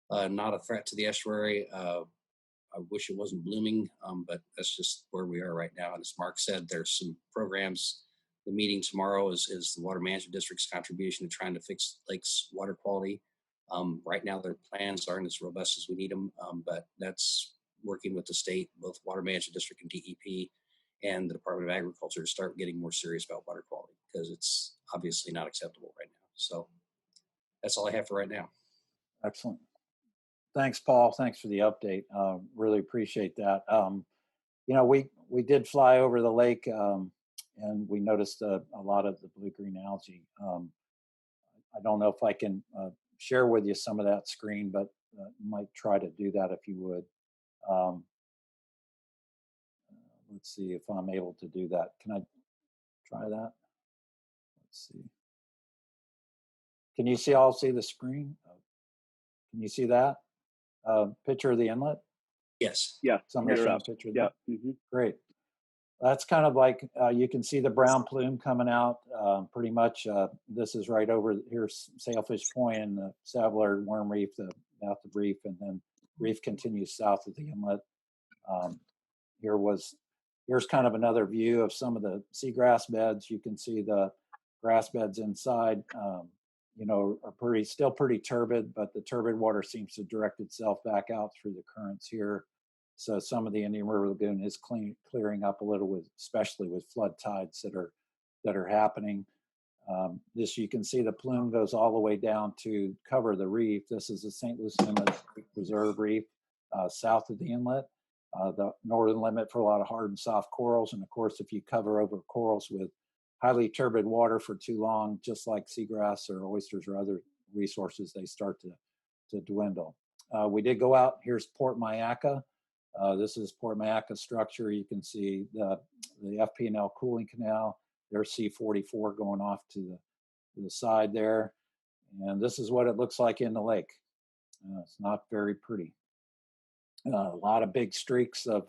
not a threat to the estuary. I wish it wasn't blooming, but that's just where we are right now. And as Mark said, there's some programs. The meeting tomorrow is the Water Management District's contribution to trying to fix lakes' water quality. Right now, their plans aren't as robust as we need them, but that's working with the state, both Water Management District and DEP, and the Department of Agriculture to start getting more serious about water quality because it's obviously not acceptable right now. So that's all I have for right now. Excellent. Thanks, Paul. Thanks for the update. Really appreciate that. We did fly over the lake and we noticed a lot of the blue-green algae. I don't know if I can share with you some of that screen, but might try to do that if you would. Let's see if I'm able to do that. Can I try that? Let's see. Can you see? I'll see the screen. Can you see that? Picture of the inlet? Yes. Yeah. Somebody showed a picture of that? Mm-hmm. Great. That's kind of like, you can see the brown plume coming out. Pretty much, this is right over here's Sailfish Point and the Saddler Worm Reef, the mouth of reef, and then reef continues south of the inlet. Here's kind of another view of some of the seagrass beds. You can see the grass beds inside, are still pretty turbid, but the turbid water seems to direct itself back out through the currents here. So some of the Indian River Lagoon is clearing up a little, especially with flood tides that are happening. This, you can see the plume goes all the way down to cover the reef. This is the St. Lucie Inlet Reserve Reef south of the inlet, the northern limit for a lot of hard and soft corals. And of course, if you cover over corals with highly turbid water for too long, just like seagrass or oysters or other resources, they start to dwindle. We did go out. Here's Port Mayaca. This is Port Mayaca structure. You can see the FP&L cooling canal. There's C-44 going off to the side there. And this is what it looks like in the lake. It's not very pretty. A lot of big streaks of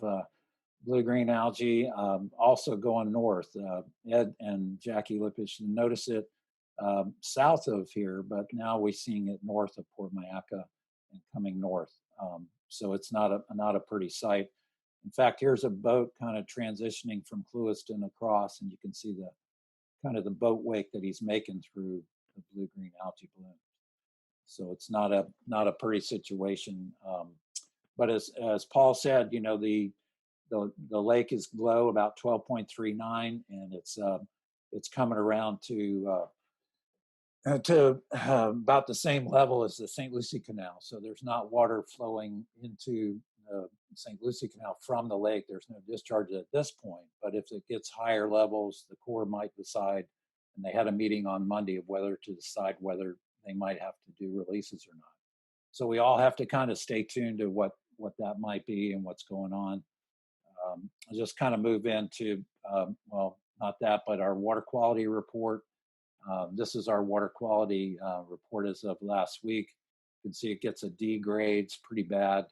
blue-green algae also going north. Ed and Jackie Lippisch notice it south of here, but now we're seeing it north of Port Mayaca and coming north. So it's not a pretty sight. In fact, here's a boat kind of transitioning from Clewiston across, and you can see the kind of the boat wake that he's making through the blue-green algae bloom. So it's not a pretty situation. But as Paul said, you know, the lake is low, about 12.39, and it's coming around to about the same level as the St. Lucie Canal. So there's not water flowing into the St. Lucie Canal from the lake. There's no discharge at this point. But if it gets higher levels, the Corps might decide, and they had a meeting on Monday of whether to decide whether they might have to do releases or not. So we all have to kind of stay tuned to what that might be and what's going on. I'll just kind of move into, well, not that, but our water quality report. This is our water quality report as of last week. You can see it gets a D grade. It's pretty bad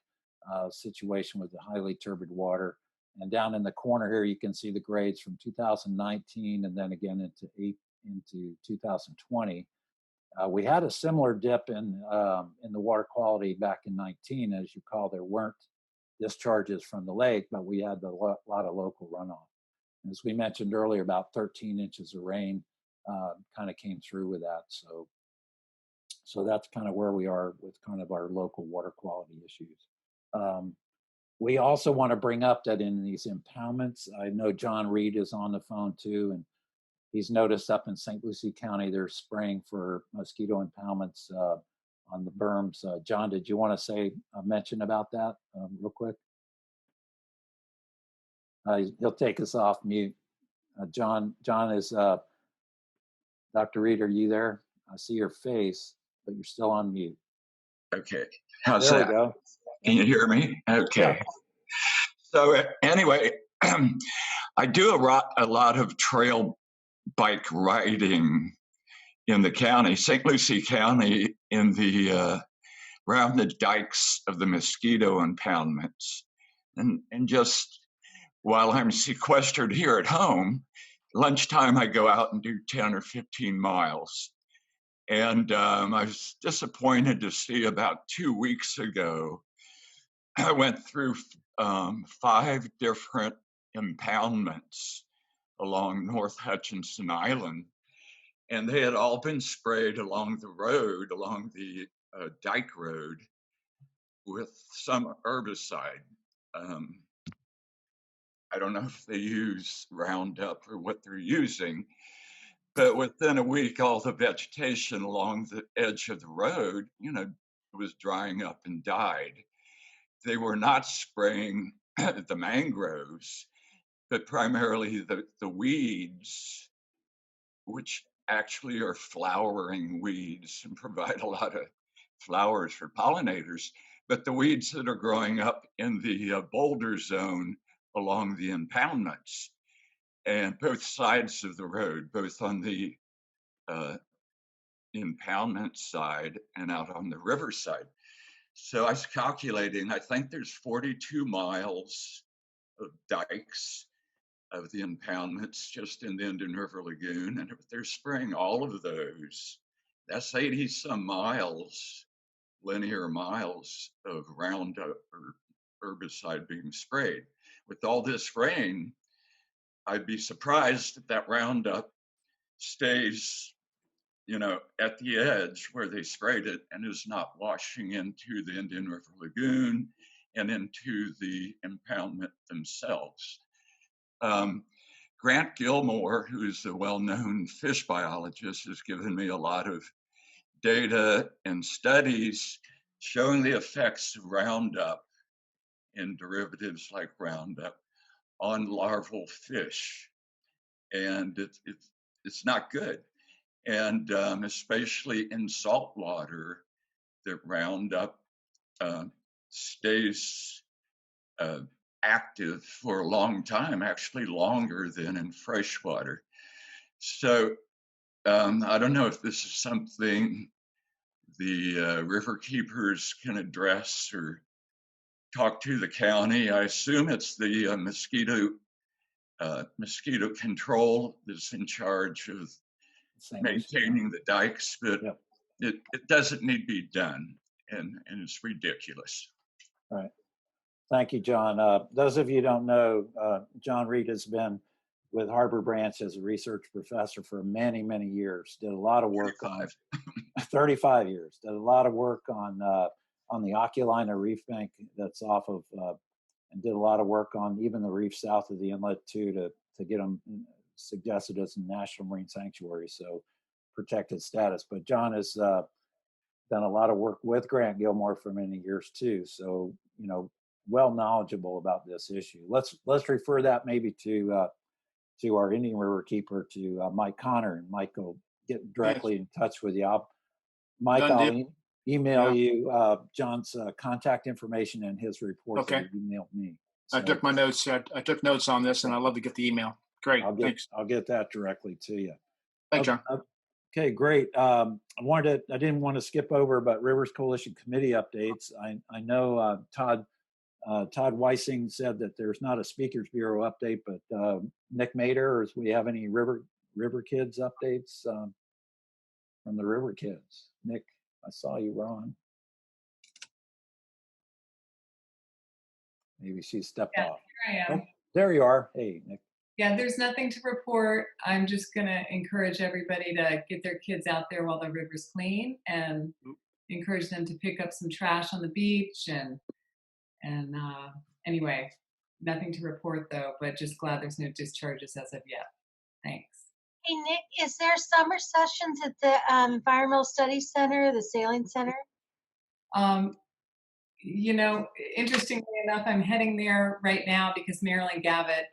situation with the highly turbid water. And down in the corner here, you can see the grades from 2019 and then again into 2020. We had a similar dip in the water quality back in 19. As you recall, there weren't discharges from the lake, but we had a lot of local runoff. As we mentioned earlier, about 13 inches of rain kind of came through with that. So that's kind of where we are with kind of our local water quality issues. We also want to bring up that in these impoundments, I know John Reed is on the phone too, and he's noticed up in St. Lucie County, they're spraying for mosquito impoundments on the berms. John, did you want to say a mention about that real quick? He'll take us off mute. John is, Dr. Reed, are you there? I see your face, but you're still on mute. Okay, how's there that? We go. Can you hear me? Okay. Yeah. So anyway, I do a lot of trail bike riding in the county, St. Lucie County, in the around the dikes of the mosquito impoundments. And just while I'm sequestered here at home, lunchtime I go out and do 10 or 15 miles. And I was disappointed to see about 2 weeks ago, I went through 5 different impoundments along North Hutchinson Island, and they had all been sprayed along the road, along the dike road, with some herbicide. I don't know if they use Roundup or what they're using, but within a week, all the vegetation along the edge of the road, you know, was drying up and died. They were not spraying the mangroves, but primarily the weeds, which actually are flowering weeds and provide a lot of flowers for pollinators. But the weeds that are growing up in the boulder zone along the impoundments and both sides of the road, both on the impoundment side and out on the river side. So I was calculating, I think there's 42 miles of dikes of the impoundments just in the Indian River Lagoon. And if they're spraying all of those, that's 80 some miles, linear miles of Roundup or herbicide being sprayed. With all this rain, I'd be surprised if that Roundup stays, you know, at the edge where they sprayed it and is not washing into the Indian River Lagoon and into the impoundment themselves. Grant Gilmore, who's a well-known fish biologist, has given me a lot of data and studies showing the effects of Roundup and derivatives like Roundup on larval fish. And it's not good. And especially in salt water, that Roundup stays active for a long time, actually longer than in freshwater. So I don't know if this is something the river keepers can address or talk to the county. I assume it's the mosquito control that's in charge of maintaining the dikes, but it doesn't need to be done, and it's ridiculous. Right. Thank you, John. Those of you who don't know, John Reed has been with Harbor Branch as a research professor for many, many years. Did a lot of work 35 years. Did a lot of work on the Oculina Reef Bank that's off of, and did a lot of work on even the reef south of the inlet too to get them suggested as a national marine sanctuary, so protected status. But John has done a lot of work with Grant Gilmore for many years too, so well knowledgeable about this issue. Let's refer that maybe to our Indian River Keeper, to Mike Connor, and Mike will get directly in touch with you. Mike, I'll email you John's contact information and his report that he emailed me. So, I took my notes. I took notes on this, and I'd love to get the email. Great. Thanks. I'll get that directly to you. Thanks, John. Okay, great. I didn't want to skip over, but Rivers Coalition Committee updates. I know Todd Weissing said that there's not a Speakers Bureau update, but Nick Mader, do we have any River Kids updates from the River Kids? Nick, I saw you were on. Maybe she stepped off. Here I am. Oh, there you are. Hey, Nick. Yeah, there's nothing to report. I'm just going to encourage everybody to get their kids out there while the river's clean, and encourage them to pick up some trash on the beach. And anyway, nothing to report though, but just glad there's no discharges as of yet. Thanks. Hey, Nick, is there summer sessions at the Environmental Studies Center, the Sailing Center? Interestingly enough, I'm heading there right now because Marilyn Gavitt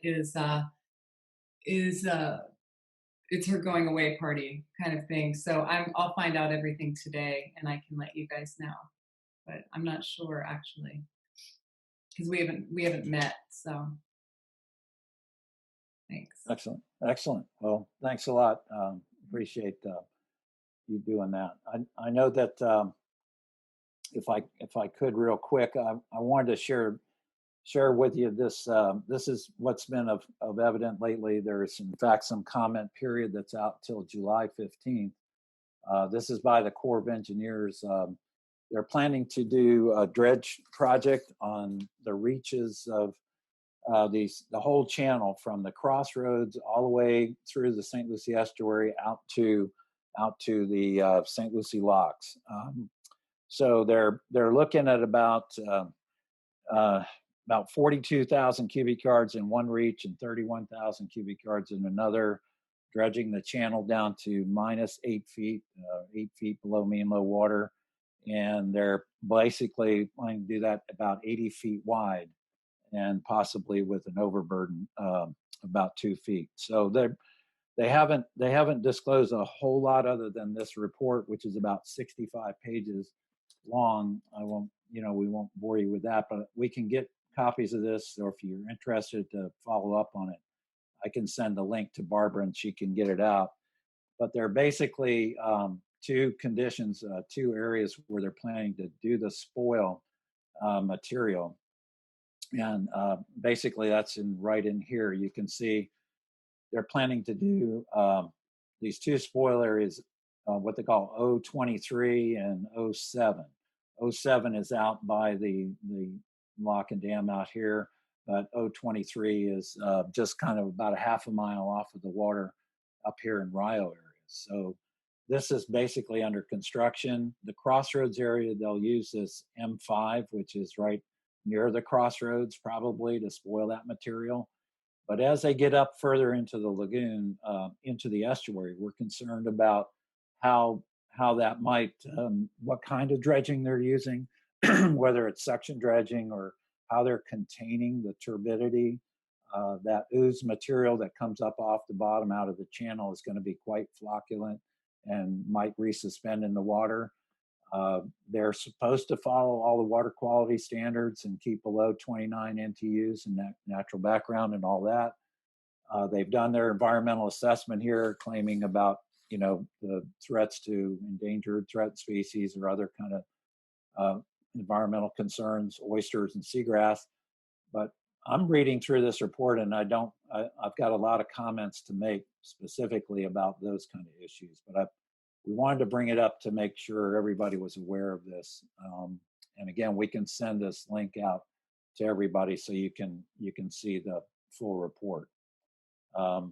it's her going away party kind of thing. So I'll find out everything today and I can let you guys know, but I'm not sure actually because we haven't met. So thanks. Excellent. Well, thanks a lot. Appreciate you doing that. I know that if I could real quick, I wanted to share with you this. This is what's been of evident lately. There is in fact some comment period that's out till July 15th. This is by the Corps of Engineers. They're planning to do a dredge project on the reaches of the whole channel from the crossroads all the way through the St. Lucie estuary out to the St. Lucie locks. So they're looking at about 42,000 cubic yards in one reach and 31,000 cubic yards in another, dredging the channel down to minus 8 feet, 8 feet below mean low water. And they're basically planning to do that about 80 feet wide and possibly with an overburden about 2 feet. So they haven't disclosed a whole lot other than this report, which is about 65 pages long. We won't bore you with that, but we can get copies of this, or if you're interested to follow up on it, I can send a link to Barbara and she can get it out. But they're basically two conditions, two areas where they're planning to do the spoil material. And basically that's right in here. You can see they're planning to do these two spoil areas, what they call O23 and 07. 07 is out by the lock and dam out here, but O23 is just kind of about a half a mile off of the water up here in Rio area. So this is basically under construction. The crossroads area, they'll use this M5, which is right near the crossroads probably to spoil that material. But as they get up further into the lagoon, into the estuary, we're concerned about how that might, what kind of dredging they're using, whether it's suction dredging or how they're containing the turbidity. That ooze material that comes up off the bottom out of the channel is going to be quite flocculent and might resuspend in the water. They're supposed to follow all the water quality standards and keep below 29 NTUs and natural background and all that. They've done their environmental assessment here, claiming about the threats to endangered threat species or other kind of environmental concerns, oysters and seagrass. But I'm reading through this report, and I've got a lot of comments to make specifically about those kind of issues. But we wanted to bring it up to make sure everybody was aware of this. And again, we can send this link out to everybody so you can see the full report. Does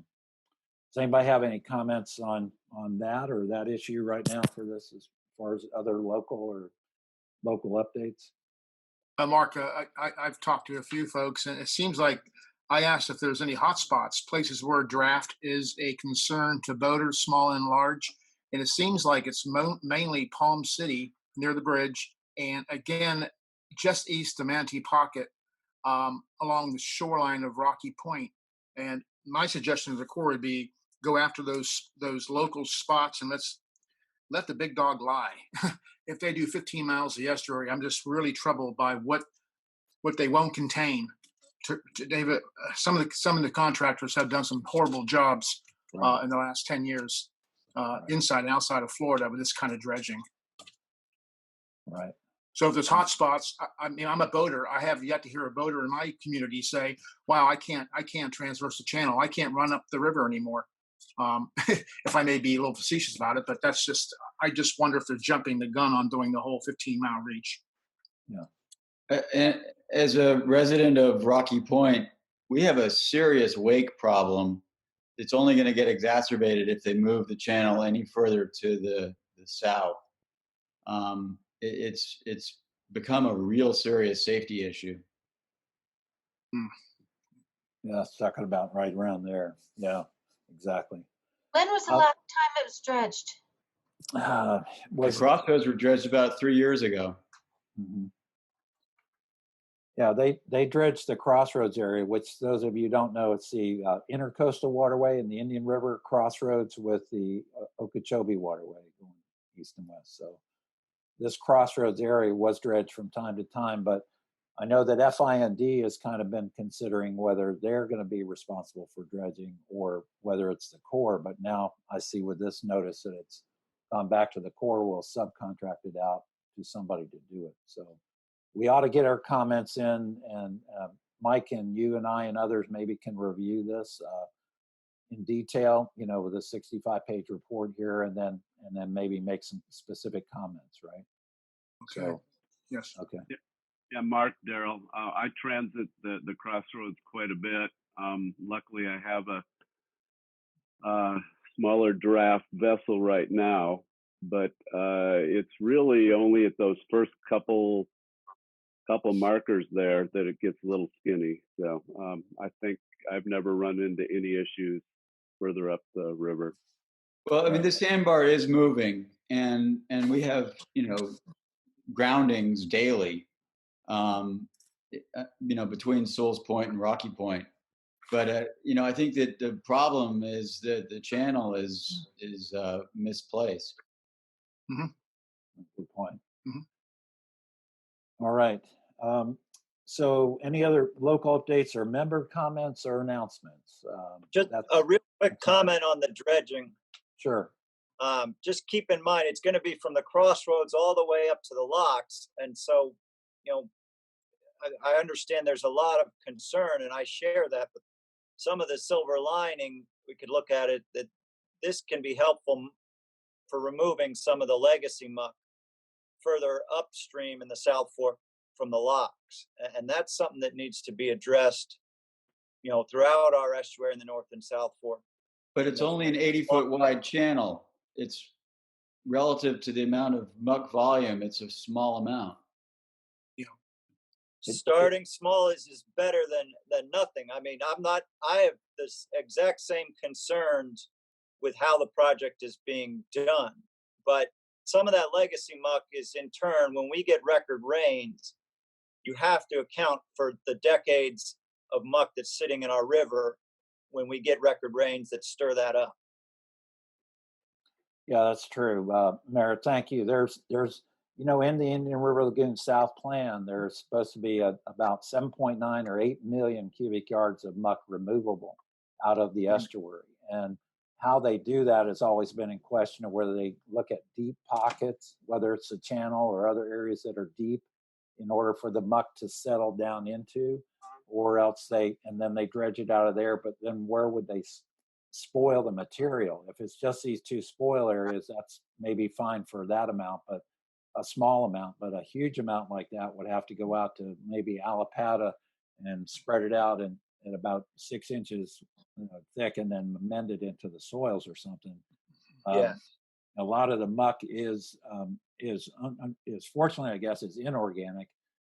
anybody have any comments on that or that issue right now for this, as far as other local updates? Mark, I've talked to a few folks, and it seems like I asked if there's any hot spots, places where draft is a concern to boaters, small and large. And it seems like it's mainly Palm City near the bridge, and again, just east of Manatee Pocket, along the shoreline of Rocky Point. And my suggestion to the Corps would be go after those local spots and let the big dog lie. If they do 15 miles of the estuary, I'm just really troubled by what they won't contain. David, some of the contractors have done some horrible jobs in the last 10 years, inside and outside of Florida, with this kind of dredging. Right. So if there's hot spots, I mean, I'm a boater. I have yet to hear a boater in my community say, "Wow, I can't transverse the channel. I can't run up the river anymore." If I may be a little facetious about it, but I just wonder if they're jumping the gun on doing the whole 15-mile reach. Yeah. And as a resident of Rocky Point, we have a serious wake problem. It's only going to get exacerbated if they move the channel any further to the south. It's become a real serious safety issue. Yeah, it's talking about right around there. Yeah, exactly. When was the last time it was dredged? The crossroads were dredged about 3 years ago. Mm-hmm. Yeah, they dredged the crossroads area, which those of you who don't know, it's the intercoastal waterway in the Indian River crossroads with the Okeechobee waterway going east and west. So this crossroads area was dredged from time to time, but I know that FIND has kind of been considering whether they're going to be responsible for dredging or whether it's the Corps. But now I see with this notice that it's gone back to the Corps, will subcontract it out to somebody to do it. So we ought to get our comments in, and Mike and you and I and others maybe can review this in detail, with a 65-page report here, and then maybe make some specific comments, right? Okay. So, yes. Okay. Yeah, Mark, Daryl, I transit the crossroads quite a bit. Luckily, I have a smaller draft vessel right now, but it's really only at those first couple markers there that it gets a little skinny. So I think I've never run into any issues further up the river. Well, I mean, the sandbar is moving, and we have groundings daily, between Souls Point and Rocky Point. But I think that the problem is that the channel is misplaced. Mm-hmm. Good point. Mm-hmm. All right. So any other local updates or member comments or announcements? Just a real quick comment on the dredging. Sure. Just keep in mind, it's going to be from the crossroads all the way up to the locks. And so, I understand there's a lot of concern, and I share that, but some of the silver lining, we could look at it, that this can be helpful for removing some of the legacy muck further upstream in the South Fork from the locks. And that's something that needs to be addressed, throughout our estuary in the North and South Fork. But it's only an 80-foot wide channel. It's relative to the amount of muck volume, it's a small amount. starting small is better than nothing. I mean, I have this exact same concerns with how the project is being done. But some of that legacy muck is in turn, when we get record rains, you have to account for the decades of muck that's sitting in our river when we get record rains that stir that up. Yeah, that's true. Merritt, thank you. There's, in the Indian River Lagoon South Plan, there's supposed to be about 7.9 or 8 million cubic yards of muck removable out of the estuary. And how they do that has always been in question of whether they look at deep pockets, whether it's a channel or other areas that are deep in order for the muck to settle down into, or else and then they dredge it out of there. But then where would they spoil the material? If it's just these two spoil areas, that's maybe fine for that amount, but a small amount. But a huge amount like that would have to go out to maybe Alapata and spread it out at about 6 inches thick and then mend it into the soils or something. Yeah. A lot of the muck is fortunately, I guess, is inorganic.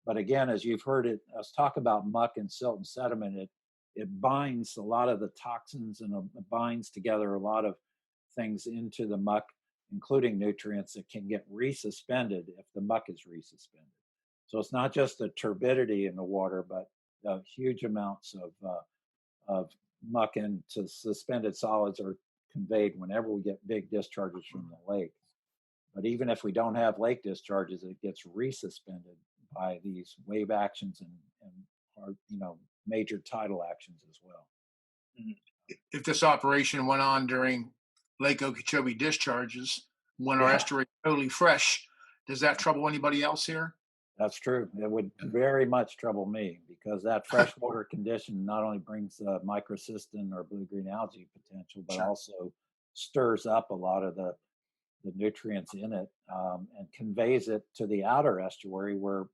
But again, as you've heard us talk about muck and silt and sediment, it binds a lot of the toxins and it binds together a lot of things into the muck, including nutrients that can get resuspended if the muck is resuspended. So it's not just the turbidity in the water, but the huge amounts of muck and suspended solids are conveyed whenever we get big discharges from the lake. But even if we don't have lake discharges, it gets resuspended by these wave actions and major tidal actions as well. If this operation went on during Lake Okeechobee discharges, when our estuary is totally fresh, does that trouble anybody else here? That's true. It would very much trouble me because that freshwater condition not only brings microcystin or blue-green algae potential, but also stirs up a lot of the nutrients in it and conveys it to the outer estuary where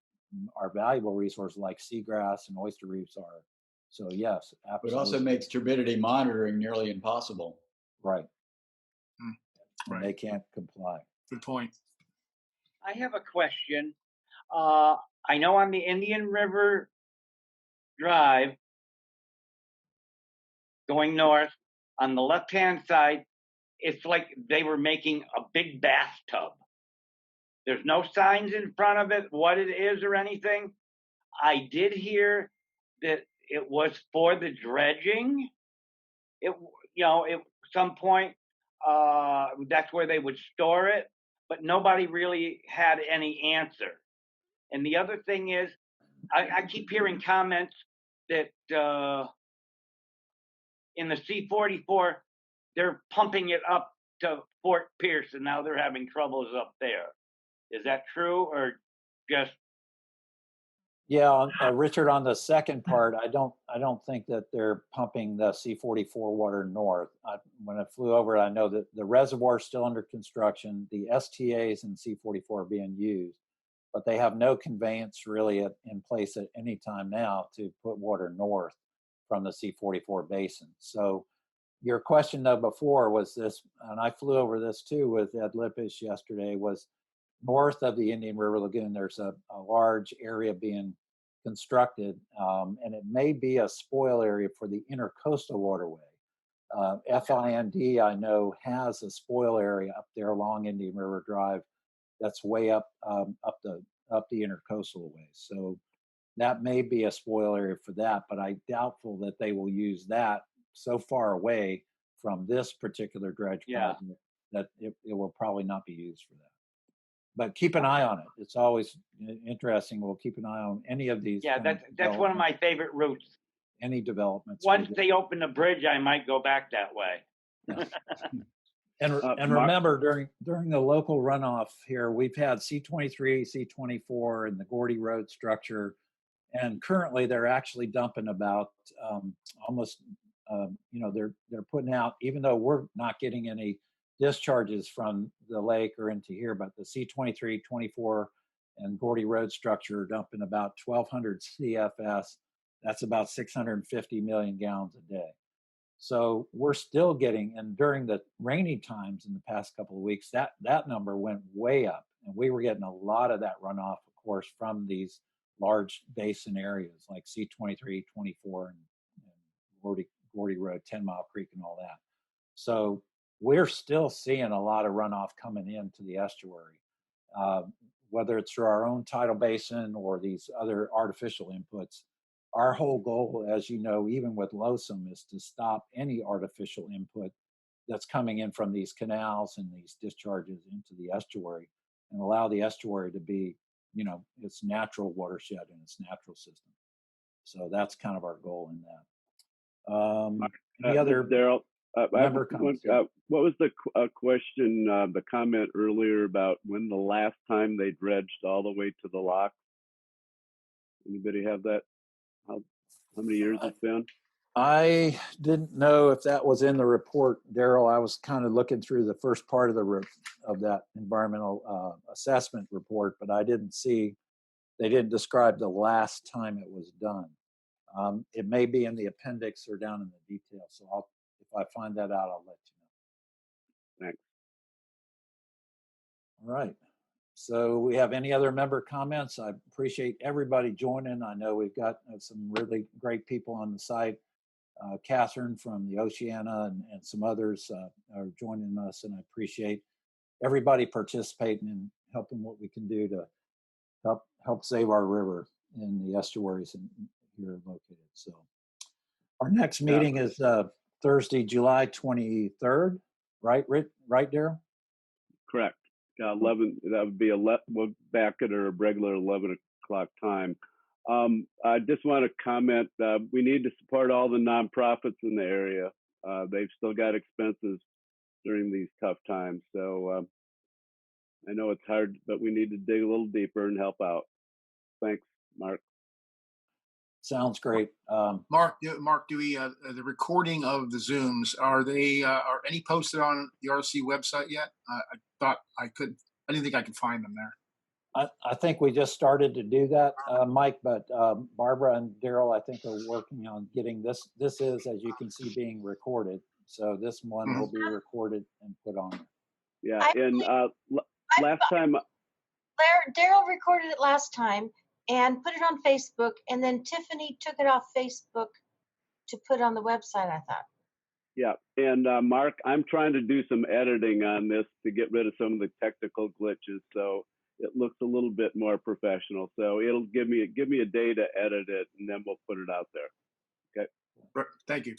our valuable resources like seagrass and oyster reefs are. So yes, absolutely. But it also makes turbidity monitoring nearly impossible. Right. Right. They can't comply. Good point. I have a question. I know on the Indian River Drive, going north, on the left-hand side, it's like they were making a big bathtub. There's no signs in front of it, what it is or anything. I did hear that it was for the dredging. At some point, that's where they would store it, but nobody really had any answer. And the other thing is, I keep hearing comments that in the C-44, they're pumping it up to Fort Pierce, and now they're having troubles up there. Is that true, or just? Yeah, Richard, on the second part, I don't think that they're pumping the C-44 water north. When I flew over, I know that the reservoir is still under construction. The STAs in C-44 are being used, but they have no conveyance really in place at any time now to put water north from the C-44 basin. So your question though before was this, and I flew over this too with Ed Lippisch yesterday, was north of the Indian River Lagoon, there's a large area being constructed, and it may be a spoil area for the intercoastal waterway. FIND, I know, has a spoil area up there along Indian River Drive that's way up the intercoastal way. So that may be a spoil area for that, but I doubtful that they will use that so far away from this particular dredge project that it will probably not be used for that. But keep an eye on it. It's always interesting. We'll keep an eye on any of these. Yeah, that's one of my favorite routes. Any developments. Once they open the bridge, I might go back that way. And remember, during the local runoff here, we've had C-23, C-24, and the Gordy Road structure, and currently they're actually dumping about almost, they're putting out, even though we're not getting any discharges from the lake or into here, but the C-23, 24, and Gordy Road structure are dumping about 1,200 CFS. That's about 650 million gallons a day. So we're still getting, and during the rainy times in the past couple of weeks, that number went way up, and we were getting a lot of that runoff, of course, from these large basin areas like C23, 24, and Gordy Road, 10 Mile Creek, and all that. So we're still seeing a lot of runoff coming into the estuary, whether it's through our own tidal basin or these other artificial inputs. Our whole goal, as you know, even with LOSUM, is to stop any artificial input that's coming in from these canals and these discharges into the estuary, and allow the estuary to be, you know, its natural watershed and its natural system. So that's kind of our goal in that. Any other Daryl, member comments? Yeah. what was the question, the comment earlier about when the last time they dredged all the way to the lock? Anybody have that? How many years it's been? I didn't know if that was in the report, Daryl. I was kind of looking through the first part of that environmental assessment report, but I didn't see, they didn't describe the last time it was done. It may be in the appendix or down in the details. So if I find that out, I'll let you know. Thanks. All right. So we have any other member comments? I appreciate everybody joining. I know we've got some really great people on the site. Catherine from the Oceana and some others are joining us, and I appreciate everybody participating and helping what we can do to help save our river in the estuaries here located. So our next meeting is Thursday, July 23rd, right, Daryl? Correct. 11. That would be 11. We're back at our regular 11 o'clock time. I just want to comment. We need to support all the nonprofits in the area. They've still got expenses during these tough times. So I know it's hard, but we need to dig a little deeper and help out. Thanks, Mark. Sounds great. Mark, do we the recording of the Zooms, are any posted on the RC website yet? I thought I didn't think I could find them there. I think we just started to do that, Mike, but Barbara and Daryl, I think, are working on getting this. This is, as you can see, being recorded. So this one will be recorded and put on. Yeah, and last time, Daryl recorded it last time and put it on Facebook, and then Tiffany took it off Facebook to put on the website, I thought. yeah, and Mark, I'm trying to do some editing on this to get rid of some of the technical glitches, so it looks a little bit more professional. So it'll give me a day to edit it, and then we'll put it out there. Okay. Thank you.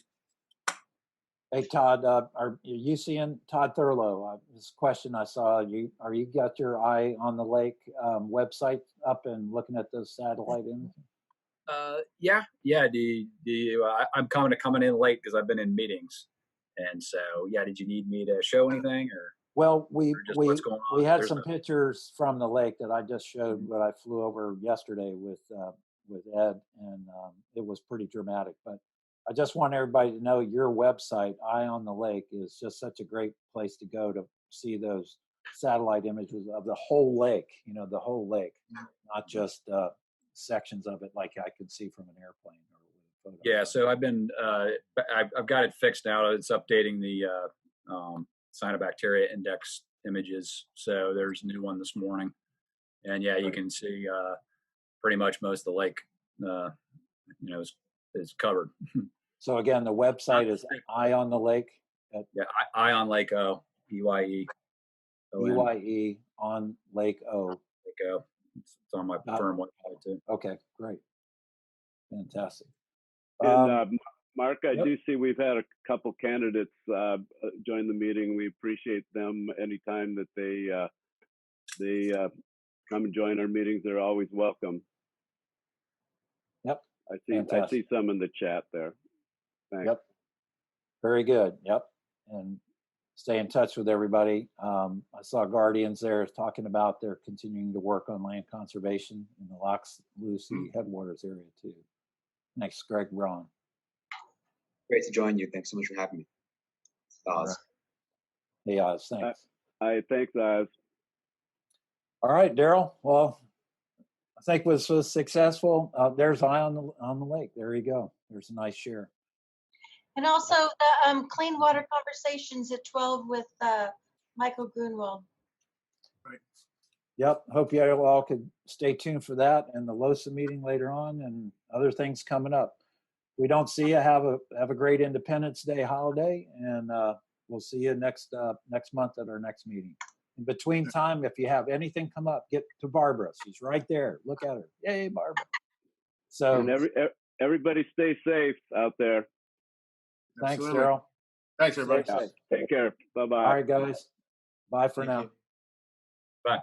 Hey Todd, are you seeing Todd Thurlow? This question I saw. Are you got your eye on the lake website up and looking at those satellite images? Yeah. I'm coming in late because I've been in meetings, and so yeah. Did you need me to show anything or? Well, we had There's some pictures from the lake that I just showed when I flew over yesterday with Ed, and it was pretty dramatic. But I just want everybody to know your website, Eye on the Lake, is just such a great place to go to see those satellite images of the whole lake. You know, the whole lake, not just sections of it like I could see from an airplane. Yeah, so I've been I've got it fixed now. It's updating the cyanobacteria index images. So there's a new one this morning, and yeah, you can see pretty much most of the lake. Is covered. So again, the website is Eye on the Lake. Yeah, Eye on Lake O, EYE. EYE on Lake O. Lake O. It's on my firm website too. Okay, great, fantastic. And Mark, I do see we've had a couple candidates join the meeting. We appreciate them anytime that they come and join our meetings. They're always welcome. Yep. I see some in the chat there. Thanks. Yep. Very good. Yep. And stay in touch with everybody. I saw Guardians there talking about they're continuing to work on land conservation in the Lox Lucy headwaters area too. Next, Greg Braun. Great to join you. Thanks so much for having me. Oz. Hey, Oz. Thanks. Thanks, Oz. All right, Daryl. Well, I think this was successful. There's Eye on the Lake. There you go. There's a nice share. And also the Clean Water Conversations at 12 with Michael Grunwald. Right. Yep. Hope you all could stay tuned for that and the LOSA meeting later on and other things coming up. We don't see you. Have a great Independence Day holiday, and we'll see you next month at our next meeting. In between time, if you have anything come up, get to Barbara. She's right there. Look at her. Yay, Barbara. So And everybody stay safe out there. Thanks, Absolutely. Daryl. Thanks, everybody. Stay safe. Take care. Bye-bye. All right, guys. Bye for Thank now. you. Bye.